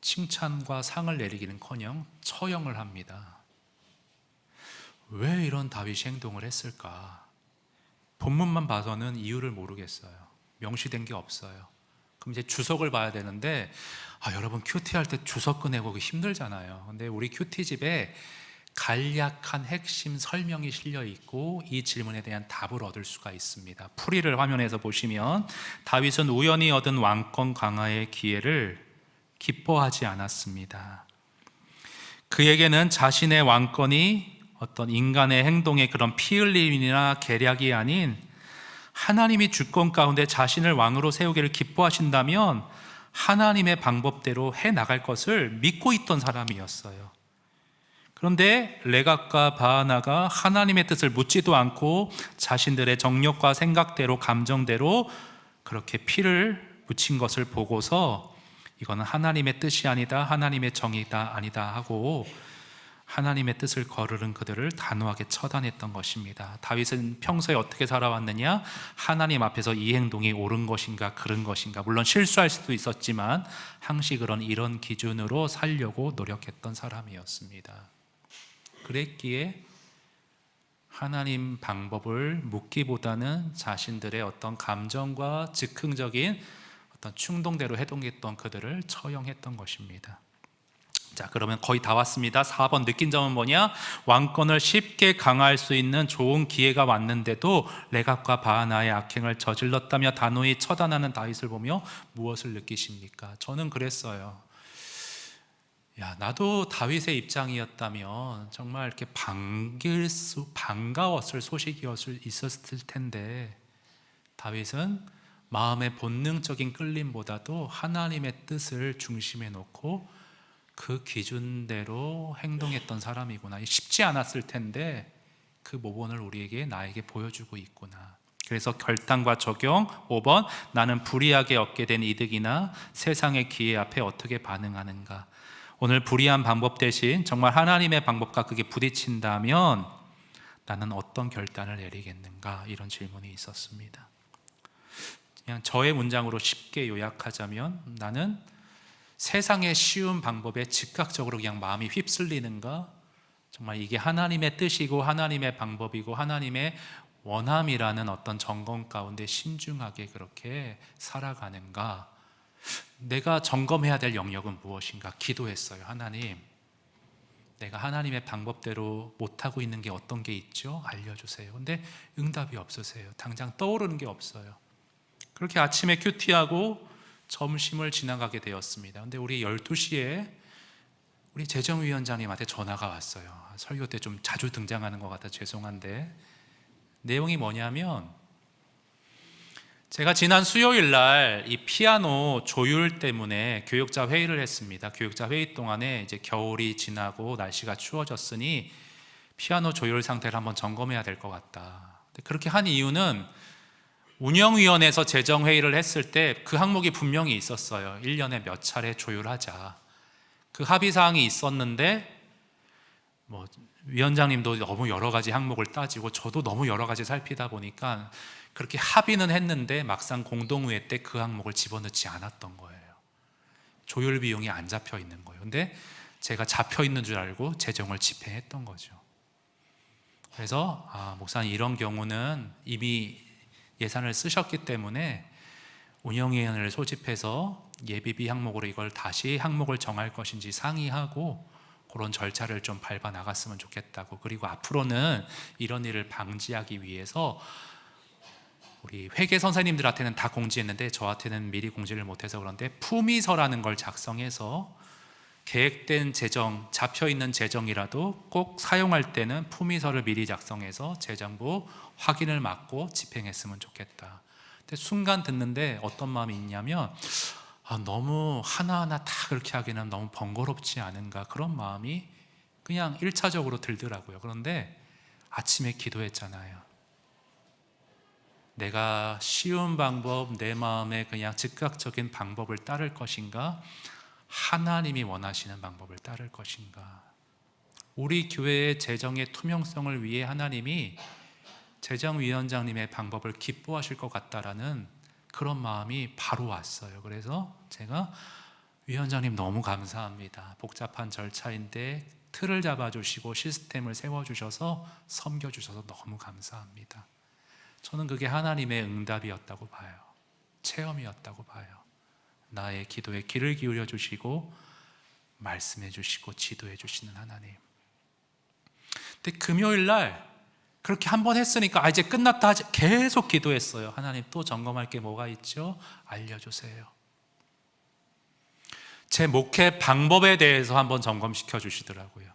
칭찬과 상을 내리기는커녕 처형을 합니다. 왜 이런 다윗이 행동을 했을까? 본문만 봐서는 이유를 모르겠어요. 명시된 게 없어요. 그럼 이제 주석을 봐야 되는데 여러분 큐티 할 때 주석 꺼내고 힘들잖아요. 근데 우리 큐티 집에 간략한 핵심 설명이 실려 있고 이 질문에 대한 답을 얻을 수가 있습니다. 풀이를 화면에서 보시면 다윗은 우연히 얻은 왕권 강화의 기회를 기뻐하지 않았습니다. 그에게는 자신의 왕권이 어떤 인간의 행동의 그런 피 흘림이나 계략이 아닌 하나님이 주권 가운데 자신을 왕으로 세우기를 기뻐하신다면 하나님의 방법대로 해나갈 것을 믿고 있던 사람이었어요. 그런데 레갑과 바하나가 하나님의 뜻을 묻지도 않고 자신들의 정욕과 생각대로 감정대로 그렇게 피를 묻힌 것을 보고서 이거는 하나님의 뜻이 아니다, 하나님의 정의다 아니다 하고 하나님의 뜻을 거르는 그들을 단호하게 처단했던 것입니다. 다윗은 평소에 어떻게 살아왔느냐? 하나님 앞에서 이 행동이 옳은 것인가 그른 것인가, 물론 실수할 수도 있었지만 항시 이런 기준으로 살려고 노력했던 사람이었습니다. 그랬기에 하나님 방법을 묻기보다는 자신들의 어떤 감정과 즉흥적인 어떤 충동대로 해동했던 그들을 처형했던 것입니다. 자, 그러면 거의 다 왔습니다. 4번 느낀 점은 뭐냐? 왕권을 쉽게 강화할 수 있는 좋은 기회가 왔는데도 레갑과 바하나의 악행을 저질렀다며 단호히 처단하는 다윗을 보며 무엇을 느끼십니까? 저는 그랬어요. 나도 다윗의 입장이었다면 정말 이렇게 반가웠을 있었을 텐데 다윗은 마음의 본능적인 끌림보다도 하나님의 뜻을 중심에 놓고 그 기준대로 행동했던 사람이구나. 쉽지 않았을 텐데 그 모본을 나에게 보여주고 있구나. 그래서 결단과 적용. 5번, 나는 불이하게 얻게 된 이득이나 세상의 기회 앞에 어떻게 반응하는가. 오늘 불이한 방법 대신 정말 하나님의 방법과 그게 부딪힌다면 나는 어떤 결단을 내리겠는가, 이런 질문이 있었습니다. 그냥 저의 문장으로 쉽게 요약하자면 나는 세상의 쉬운 방법에 즉각적으로 그냥 마음이 휩쓸리는가, 정말 이게 하나님의 뜻이고 하나님의 방법이고 하나님의 원함이라는 어떤 점검 가운데 신중하게 그렇게 살아가는가. 내가 점검해야 될 영역은 무엇인가 기도했어요. 하나님, 내가 하나님의 방법대로 못하고 있는 게 어떤 게 있죠? 알려주세요. 근데 응답이 없으세요. 당장 떠오르는 게 없어요. 그렇게 아침에 큐티하고 점심을 지나가게 되었습니다. 근데 우리 12시에 우리 재정위원장님한테 전화가 왔어요. 설교 때 좀 자주 등장하는 것 같아 죄송한데, 내용이 뭐냐면 제가 지난 수요일 날 이 피아노 조율 때문에 교육자 회의를 했습니다. 교육자 회의 동안에 이제 겨울이 지나고 날씨가 추워졌으니 피아노 조율 상태를 한번 점검해야 될 것 같다. 그렇게 한 이유는 운영위원회에서 재정회의를 했을 때 그 항목이 분명히 있었어요. 1년에 몇 차례 조율하자. 그 합의사항이 있었는데 위원장님도 너무 여러 가지 항목을 따지고 저도 너무 여러 가지 살피다 보니까 그렇게 합의는 했는데 막상 공동회의 때 그 항목을 집어넣지 않았던 거예요. 조율 비용이 안 잡혀 있는 거예요. 근데 제가 잡혀 있는 줄 알고 재정을 집행했던 거죠. 그래서 목사님 이런 경우는 이미 예산을 쓰셨기 때문에 운영위원회를 소집해서 예비비 항목으로 이걸 다시 항목을 정할 것인지 상의하고 그런 절차를 좀 밟아 나갔으면 좋겠다고. 그리고 앞으로는 이런 일을 방지하기 위해서 우리 회계 선생님들한테는 다 공지했는데 저한테는 미리 공지를 못해서 그런데 품위서라는 걸 작성해서 계획된 재정, 잡혀있는 재정이라도 꼭 사용할 때는 품위서를 미리 작성해서 재정부 확인을 맡고 집행했으면 좋겠다. 근데 순간 듣는데 어떤 마음이 있냐면 너무 하나하나 다 그렇게 하기는 너무 번거롭지 않은가, 그런 마음이 그냥 1차적으로 들더라고요. 그런데 아침에 기도했잖아요. 내가 쉬운 방법, 내 마음에 그냥 즉각적인 방법을 따를 것인가, 하나님이 원하시는 방법을 따를 것인가. 우리 교회의 재정의 투명성을 위해 하나님이 재정위원장님의 방법을 기뻐하실 것 같다라는 그런 마음이 바로 왔어요. 그래서 제가 위원장님 너무 감사합니다. 복잡한 절차인데 틀을 잡아주시고 시스템을 세워주셔서 섬겨주셔서 너무 감사합니다. 저는 그게 하나님의 응답이었다고 봐요. 체험이었다고 봐요. 나의 기도에 귀를 기울여 주시고 말씀해 주시고 지도해 주시는 하나님. 근데 금요일 날 그렇게 한 번 했으니까 이제 끝났다 하지, 계속 기도했어요. 하나님 또 점검할 게 뭐가 있죠? 알려주세요. 제 목회 방법에 대해서 한번 점검시켜 주시더라고요.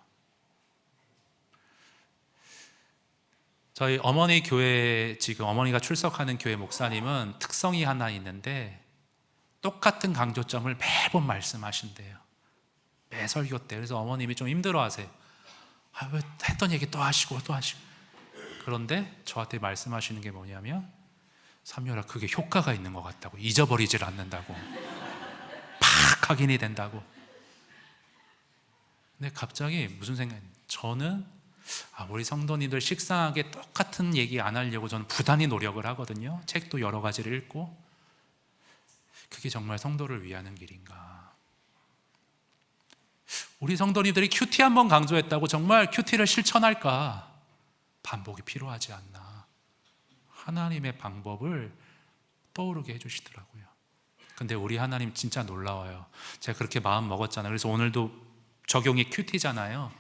저희 어머니 교회, 지금 어머니가 출석하는 교회 목사님은 특성이 하나 있는데 똑같은 강조점을 매번 말씀하신대요. 매 설교 때. 그래서 어머님이 좀 힘들어하세요. 왜 했던 얘기 또 하시고 또 하시고. 그런데 저한테 말씀하시는 게 뭐냐면, 삼열아, 그게 효과가 있는 것 같다고. 잊어버리질 않는다고. 팍 확인이 된다고. 근데 갑자기 무슨 생각이, 저는 우리 성도님들 식상하게 똑같은 얘기 안 하려고 저는 부단히 노력을 하거든요. 책도 여러 가지를 읽고. 그게 정말 성도를 위하는 길인가? 우리 성도님들이 큐티 한번 강조했다고 정말 큐티를 실천할까? 반복이 필요하지 않나? 하나님의 방법을 떠오르게 해주시더라고요. 근데 우리 하나님 진짜 놀라워요. 제가 그렇게 마음 먹었잖아요. 그래서 오늘도 적용이 큐티잖아요.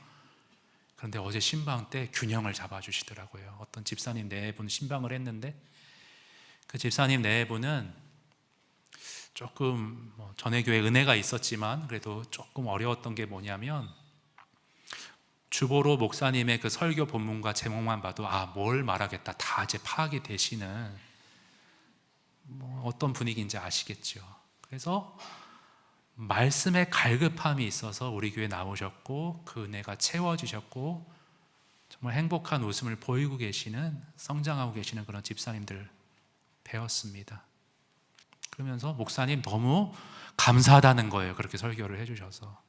그런데 어제 신방 때 균형을 잡아주시더라고요. 어떤 집사님 네 분 신방을 했는데 그 집사님 네 분은 조금 전에 교회 은혜가 있었지만 그래도 조금 어려웠던 게 뭐냐면, 주보로 목사님의 그 설교 본문과 제목만 봐도 뭘 말하겠다 다 이제 파악이 되시는 어떤 분위기인지 아시겠죠. 그래서 말씀에 갈급함이 있어서 우리 교회 나오셨고 그 은혜가 채워지셨고 정말 행복한 웃음을 보이고 계시는, 성장하고 계시는 그런 집사님들 배웠습니다. 그러면서 목사님 너무 감사하다는 거예요. 그렇게 설교를 해주셔서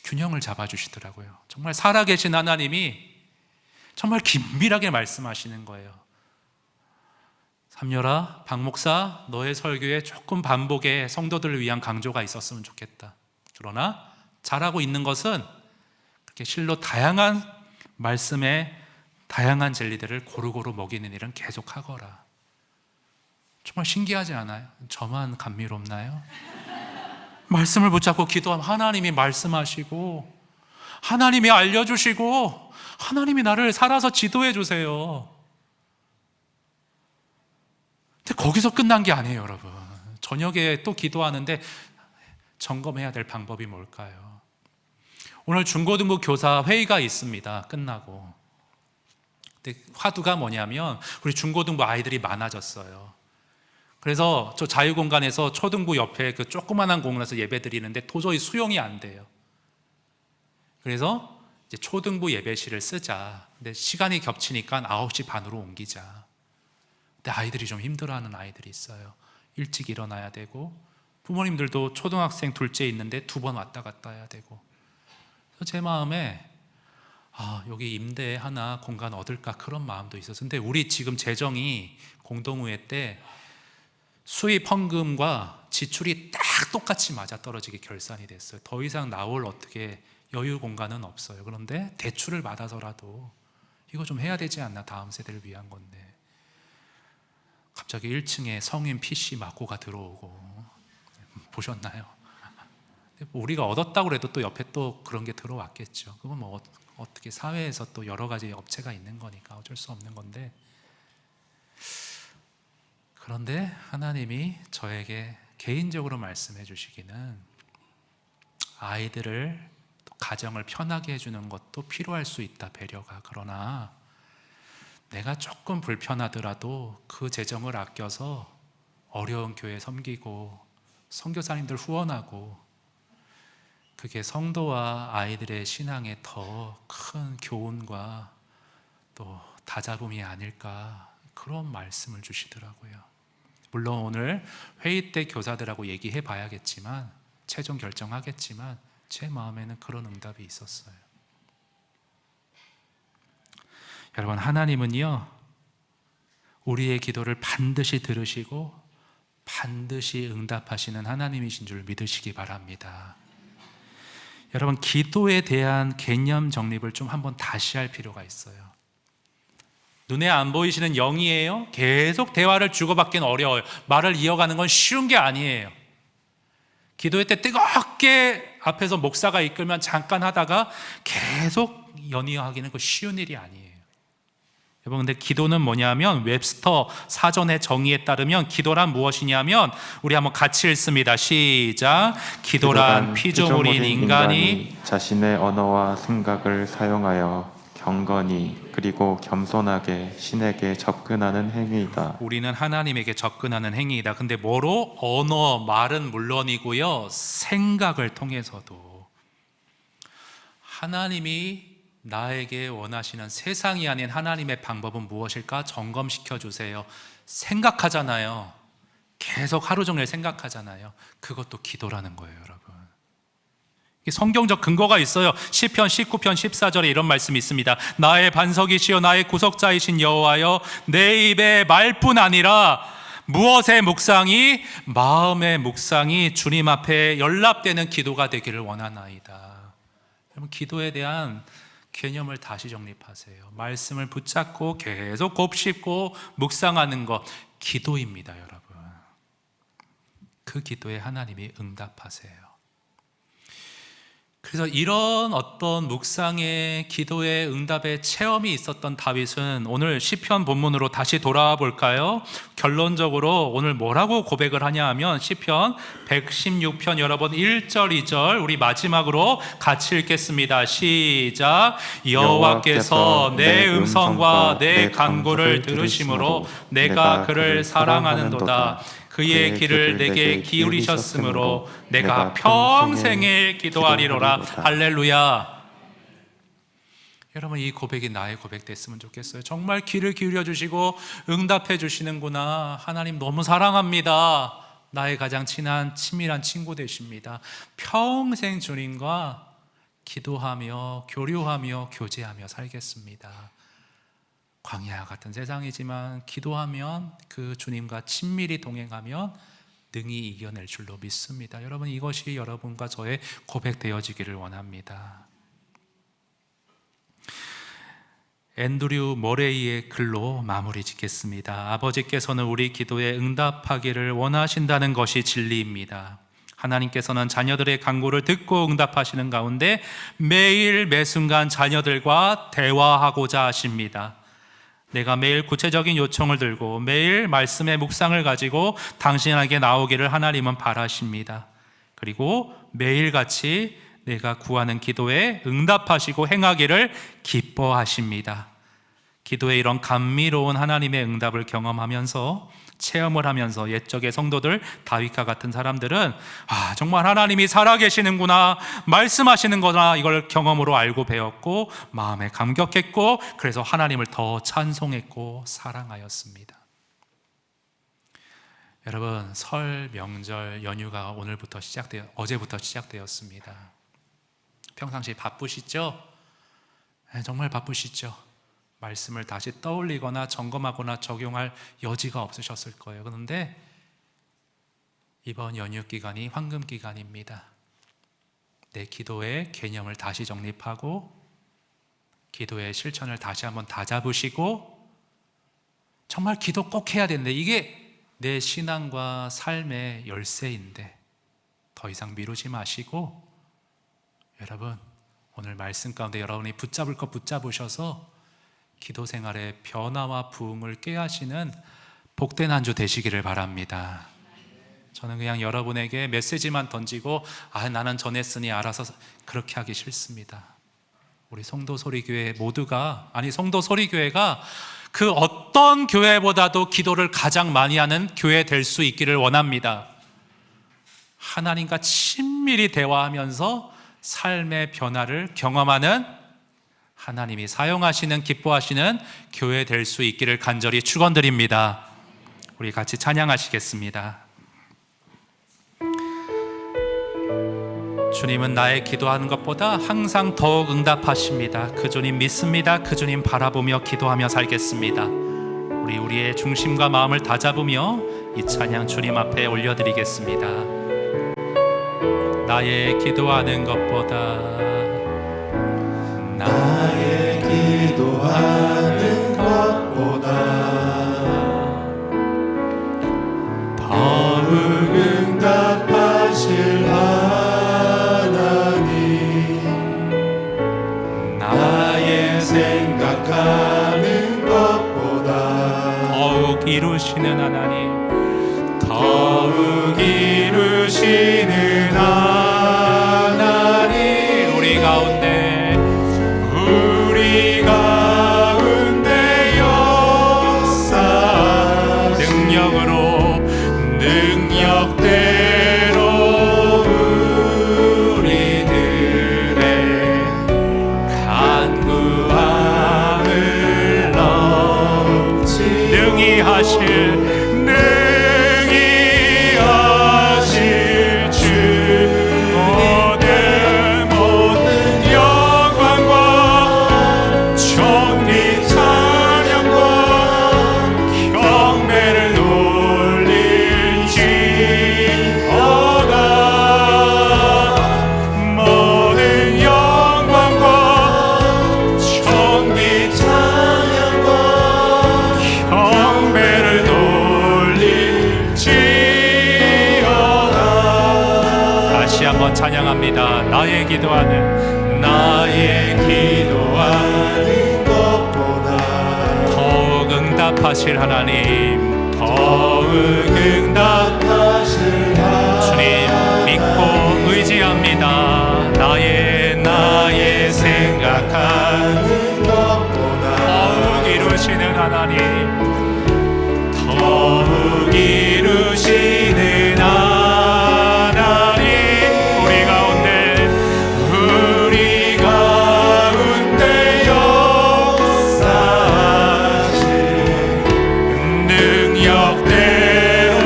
균형을 잡아주시더라고요. 정말 살아계신 하나님이 정말 긴밀하게 말씀하시는 거예요. 삼열아, 박 목사, 너의 설교에 조금 반복의 성도들을 위한 강조가 있었으면 좋겠다. 그러나 잘하고 있는 것은 그렇게 실로 다양한 말씀의 다양한 진리들을 고루고루 먹이는 일은 계속하거라. 정말 신기하지 않아요? 저만 감미롭나요? 말씀을 붙잡고 기도하면 하나님이 말씀하시고 하나님이 알려주시고 하나님이 나를 살아서 지도해 주세요. 근데 거기서 끝난 게 아니에요, 여러분. 저녁에 또 기도하는데 점검해야 될 방법이 뭘까요? 오늘 중고등부 교사 회의가 있습니다. 끝나고. 근데 화두가 뭐냐면 우리 중고등부 아이들이 많아졌어요. 그래서 저 자유공간에서 초등부 옆에 그 조그만한 공간에서 예배 드리는데 도저히 수용이 안 돼요. 그래서 이제 초등부 예배실을 쓰자. 근데 시간이 겹치니까 9시 반으로 옮기자. 근데 아이들이 좀 힘들어하는 아이들이 있어요. 일찍 일어나야 되고 부모님들도 초등학생 둘째 있는데 2번 왔다 갔다 해야 되고. 그래서 제 마음에 여기 임대 하나 공간 얻을까 그런 마음도 있었어요. 근데 우리 지금 재정이 공동의회 때 수입 헌금과 지출이 딱 똑같이 맞아떨어지게 결산이 됐어요. 더 이상 나올 어떻게 여유 공간은 없어요. 그런데 대출을 받아서라도 이거 좀 해야 되지 않나? 다음 세대를 위한 건데. 갑자기 1층에 성인 PC 막고가 들어오고, 보셨나요? 우리가 얻었다고 해도 또 옆에 또 그런 게 들어왔겠죠. 그건 뭐 어떻게 사회에서 또 여러 가지 업체가 있는 거니까 어쩔 수 없는 건데, 그런데 하나님이 저에게 개인적으로 말씀해 주시기는 아이들을, 가정을 편하게 해주는 것도 필요할 수 있다, 배려가. 그러나 내가 조금 불편하더라도 그 재정을 아껴서 어려운 교회 섬기고 선교사님들 후원하고, 그게 성도와 아이들의 신앙에 더 큰 교훈과 또 다잡음이 아닐까, 그런 말씀을 주시더라고요. 물론 오늘 회의 때 교사들하고 얘기해 봐야겠지만, 최종 결정하겠지만, 제 마음에는 그런 응답이 있었어요. 여러분, 하나님은요, 우리의 기도를 반드시 들으시고 반드시 응답하시는 하나님이신 줄 믿으시기 바랍니다. 여러분, 기도에 대한 개념 정립을 좀 한번 다시 할 필요가 있어요. 눈에 안 보이시는 영이에요? 계속 대화를 주고받기는 어려워요. 말을 이어가는 건 쉬운 게 아니에요. 기도회 때 뜨겁게 앞에서 목사가 이끌면 잠깐 하다가 계속 연이어하기는 그 쉬운 일이 아니에요. 여러분, 근데 기도는 뭐냐면, 웹스터 사전의 정의에 따르면 기도란 무엇이냐면, 우리 한번 같이 읽습니다. 시작. 기도란 피조물인 인간이 자신의 언어와 생각을 사용하여 경건히 그리고 겸손하게 신에게 접근하는 행위이다. 우리는 하나님에게 접근하는 행위이다. 근데 뭐로? 언어, 말은 물론이고요, 생각을 통해서도. 하나님이 나에게 원하시는 세상이 아닌 하나님의 방법은 무엇일까? 점검시켜 주세요. 생각하잖아요. 계속 하루 종일 생각하잖아요. 그것도 기도라는 거예요, 여러분. 성경적 근거가 있어요. 시편 19편 14절에 이런 말씀이 있습니다. 나의 반석이시여 나의 구속자이신 여호와여, 내 입의 말뿐 아니라 무엇의 묵상이, 마음의 묵상이 주님 앞에 연락되는 기도가 되기를 원하나이다. 여러분, 기도에 대한 개념을 다시 정립하세요. 말씀을 붙잡고 계속 곱씹고 묵상하는 것, 기도입니다, 여러분. 그 기도에 하나님이 응답하세요. 그래서 이런 어떤 묵상의, 기도의 응답의 체험이 있었던 다윗은 오늘 시편 본문으로 다시 돌아와 볼까요? 결론적으로 오늘 뭐라고 고백을 하냐 하면, 시편 116편 여러분 1절 2절 우리 마지막으로 같이 읽겠습니다. 시작. 여호와께서 내 음성과 내 간구를 들으심으로 내가 그를 사랑하는도다. 그의 길을 내게 기울이셨으므로 내가 평생에 기도하리로라. 할렐루야. 여러분, 이 고백이 나의 고백 됐으면 좋겠어요. 정말 귀를 기울여 주시고 응답해 주시는구나. 하나님 너무 사랑합니다. 나의 가장 친한 친밀한 친구 되십니다. 평생 주님과 기도하며 교류하며 교제하며 살겠습니다. 광야 같은 세상이지만 기도하면, 그 주님과 친밀히 동행하면 능히 이겨낼 줄로 믿습니다. 여러분, 이것이 여러분과 저의 고백 되어지기를 원합니다. 앤드류 머레이의 글로 마무리 짓겠습니다. 아버지께서는 우리 기도에 응답하기를 원하신다는 것이 진리입니다. 하나님께서는 자녀들의 간구를 듣고 응답하시는 가운데 매일 매순간 자녀들과 대화하고자 하십니다. 내가 매일 구체적인 요청을 들고 매일 말씀의 묵상을 가지고 당신에게 나오기를 하나님은 바라십니다. 그리고 매일같이 내가 구하는 기도에 응답하시고 행하기를 기뻐하십니다. 기도에 이런 감미로운 하나님의 응답을 경험하면서, 체험을 하면서 옛적의 성도들, 다윗과 같은 사람들은 정말 하나님이 살아계시는구나, 말씀하시는 거나, 이걸 경험으로 알고 배웠고 마음에 감격했고, 그래서 하나님을 더 찬송했고 사랑하였습니다. 여러분, 설 명절 연휴가 어제부터 시작되었습니다. 평상시 바쁘시죠? 정말 바쁘시죠? 말씀을 다시 떠올리거나 점검하거나 적용할 여지가 없으셨을 거예요. 그런데 이번 연휴 기간이 황금 기간입니다. 내 기도의 개념을 다시 정립하고 기도의 실천을 다시 한번 다잡으시고 정말 기도 꼭 해야 되는데 이게 내 신앙과 삶의 열쇠인데 더 이상 미루지 마시고 여러분 오늘 말씀 가운데 여러분이 붙잡을 것 붙잡으셔서 기도 생활의 변화와 부흥을 꾀하시는 복된 한 주 되시기를 바랍니다. 저는 그냥 여러분에게 메시지만 던지고 나는 전했으니 알아서 그렇게 하기 싫습니다. 우리 송도소리교회 모두가 송도소리교회가 그 어떤 교회보다도 기도를 가장 많이 하는 교회 될 수 있기를 원합니다. 하나님과 친밀히 대화하면서 삶의 변화를 경험하는 하나님이 사용하시는 기뻐하시는 교회 될 수 있기를 간절히 축원드립니다. 우리 같이 찬양하시겠습니다. 주님은 나의 기도하는 것보다 항상 더욱 응답하십니다. 그 주님 믿습니다. 그 주님 바라보며 기도하며 살겠습니다. 우리의 중심과 마음을 다잡으며 이 찬양 주님 앞에 올려드리겠습니다. 나의 기도하는 것보다 나의 기도하는 것보다 더욱 응답하실 하나님, 나의 생각하는 것보다 더욱 이루시는 하나님, 더욱 이루시는 하나님, 우리 가운데 역사 능력대로 우리들의 간구함을 넘치 능히 하실 주 모든 영광과 존귀 찬양과 경배를 돌릴지어다. 모든 영광과 존귀 찬양과 경배를 돌릴지어다. 다시 한번 찬양합니다. 나의 기도하는 것보다 더욱 응답하실 하나님, 더욱 응답하실 하나님, 주님 믿고 의지합니다. 나의 생각하는 것보다 더욱 이루시는 하나님, 더욱 이루시는 하나님, 우리 가운데 역사하신 능력대로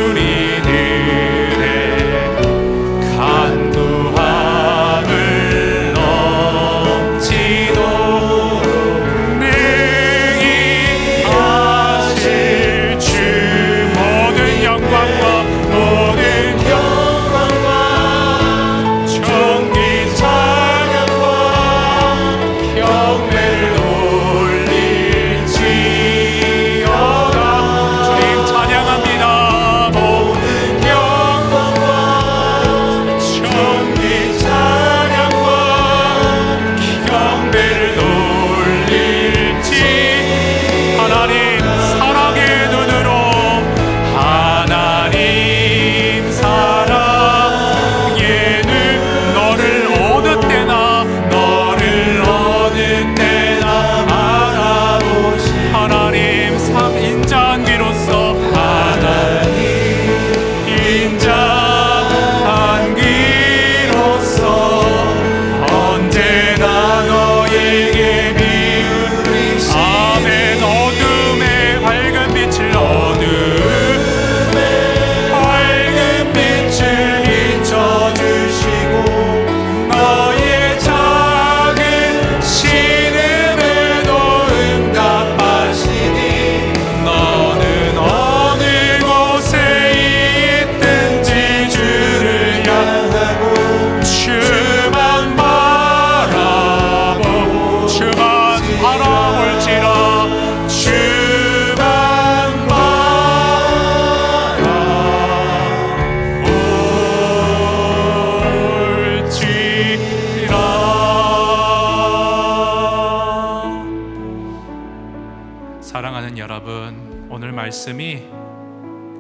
우리들의 간구함을 넘치도록 능히 하실 여러분, 오늘 말씀이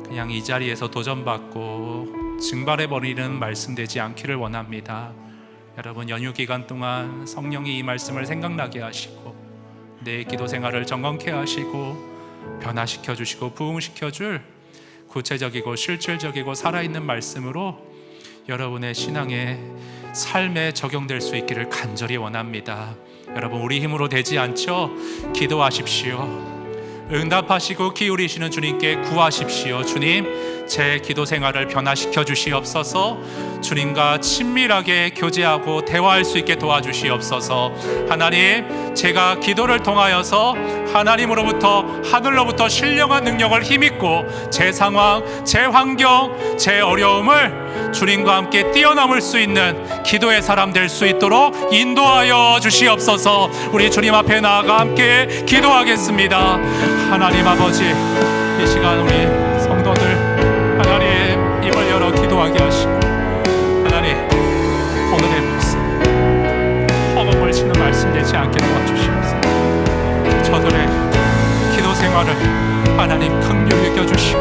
그냥 이 자리에서 도전받고 증발해버리는 말씀 되지 않기를 원합니다. 여러분, 연휴 기간 동안 성령이 이 말씀을 생각나게 하시고 내 기도 생활을 점검케 하시고 변화시켜 주시고 부흥시켜 줄 구체적이고 실질적이고 살아있는 말씀으로 여러분의 신앙의 삶에 적용될 수 있기를 간절히 원합니다. 여러분, 우리 힘으로 되지 않죠? 기도하십시오. 응답하시고 기울이시는 주님께 구하십시오. 주님, 제 기도 생활을 변화시켜 주시옵소서. 주님과 친밀하게 교제하고 대화할 수 있게 도와주시옵소서. 하나님, 제가 기도를 통하여서 하나님으로부터, 하늘로부터 신령한 능력을 힘입고 제 상황, 제 환경, 제 어려움을 주님과 함께 뛰어넘을 수 있는 기도의 사람 될 수 있도록 인도하여 주시옵소서. 우리 주님 앞에 나아가 함께 기도하겠습니다. 하나님 아버지, 이 시간 우리 성도들 하나님 입을 열어 기도하게 하시고, 하나님 오늘의 말씀 허공을 치는 말씀 되지 않게 도와주시옵소서. 저들의 기도 생활을 하나님 긍휼히 여겨주시고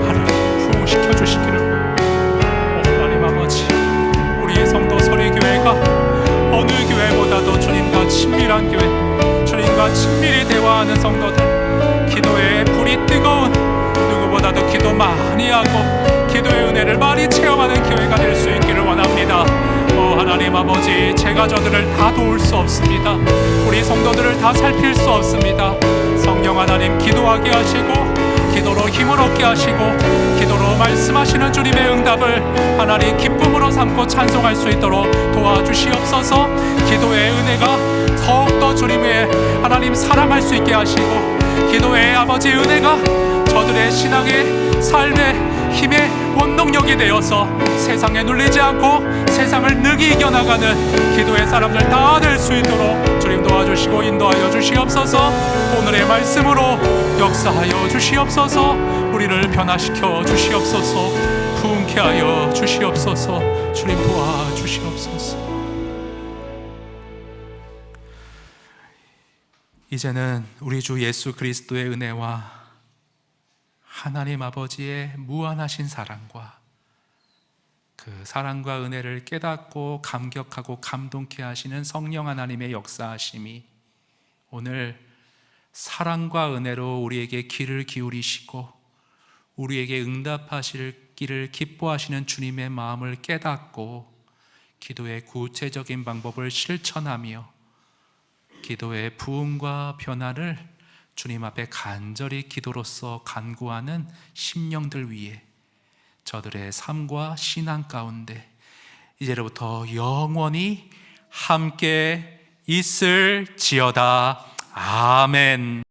하나님 부흥시켜 주시기를. 하나님 아버지, 우리 성도 서리교회가 어느 교회보다도 주님과 친밀한 교회, 주님과 친밀히 대화하는 성도들, 기도에 불이 뜨거운, 누구보다도 기도 많이 하고 기도의 은혜를 많이 체험하는 교회가 될 수 있기를 원합니다. 하나님 아버지, 제가 저들을 다 도울 수 없습니다. 우리 성도들을 다 살필 수 없습니다. 성령 하나님 기도하게 하시고 기도로 힘을 얻게 하시고 기도로 말씀하시는 주님의 응답을 하나님 기쁨으로 삼고 찬송할 수 있도록 도와주시옵소서. 기도의 은혜가 더욱더 주님의 하나님 사랑할 수 있게 하시고, 기도의 아버지 은혜가 저들의 신앙의 삶의 힘의 원동력이 되어서 세상에 눌리지 않고 세상을 능히 이겨나가는 기도의 사람들 다 될 수 있도록 주님 도와주시고 인도하여 주시옵소서. 오늘의 말씀으로 역사하여 주시옵소서. 우리를 변화시켜 주시옵소서. 부흥케 하여 주시옵소서. 주님 도와주시옵소서. 이제는 우리 주 예수 그리스도의 은혜와 하나님 아버지의 무한하신 사랑과 그 사랑과 은혜를 깨닫고 감격하고 감동케 하시는 성령 하나님의 역사하심이 오늘 사랑과 은혜로 우리에게 귀를 기울이시고 우리에게 응답하시기를 기뻐하시는 주님의 마음을 깨닫고 기도의 구체적인 방법을 실천하며 기도의 부흥과 변화를 주님 앞에 간절히 기도로서 간구하는 심령들 위해 저들의 삶과 신앙 가운데 이제로부터 영원히 함께 있을지어다. 아멘.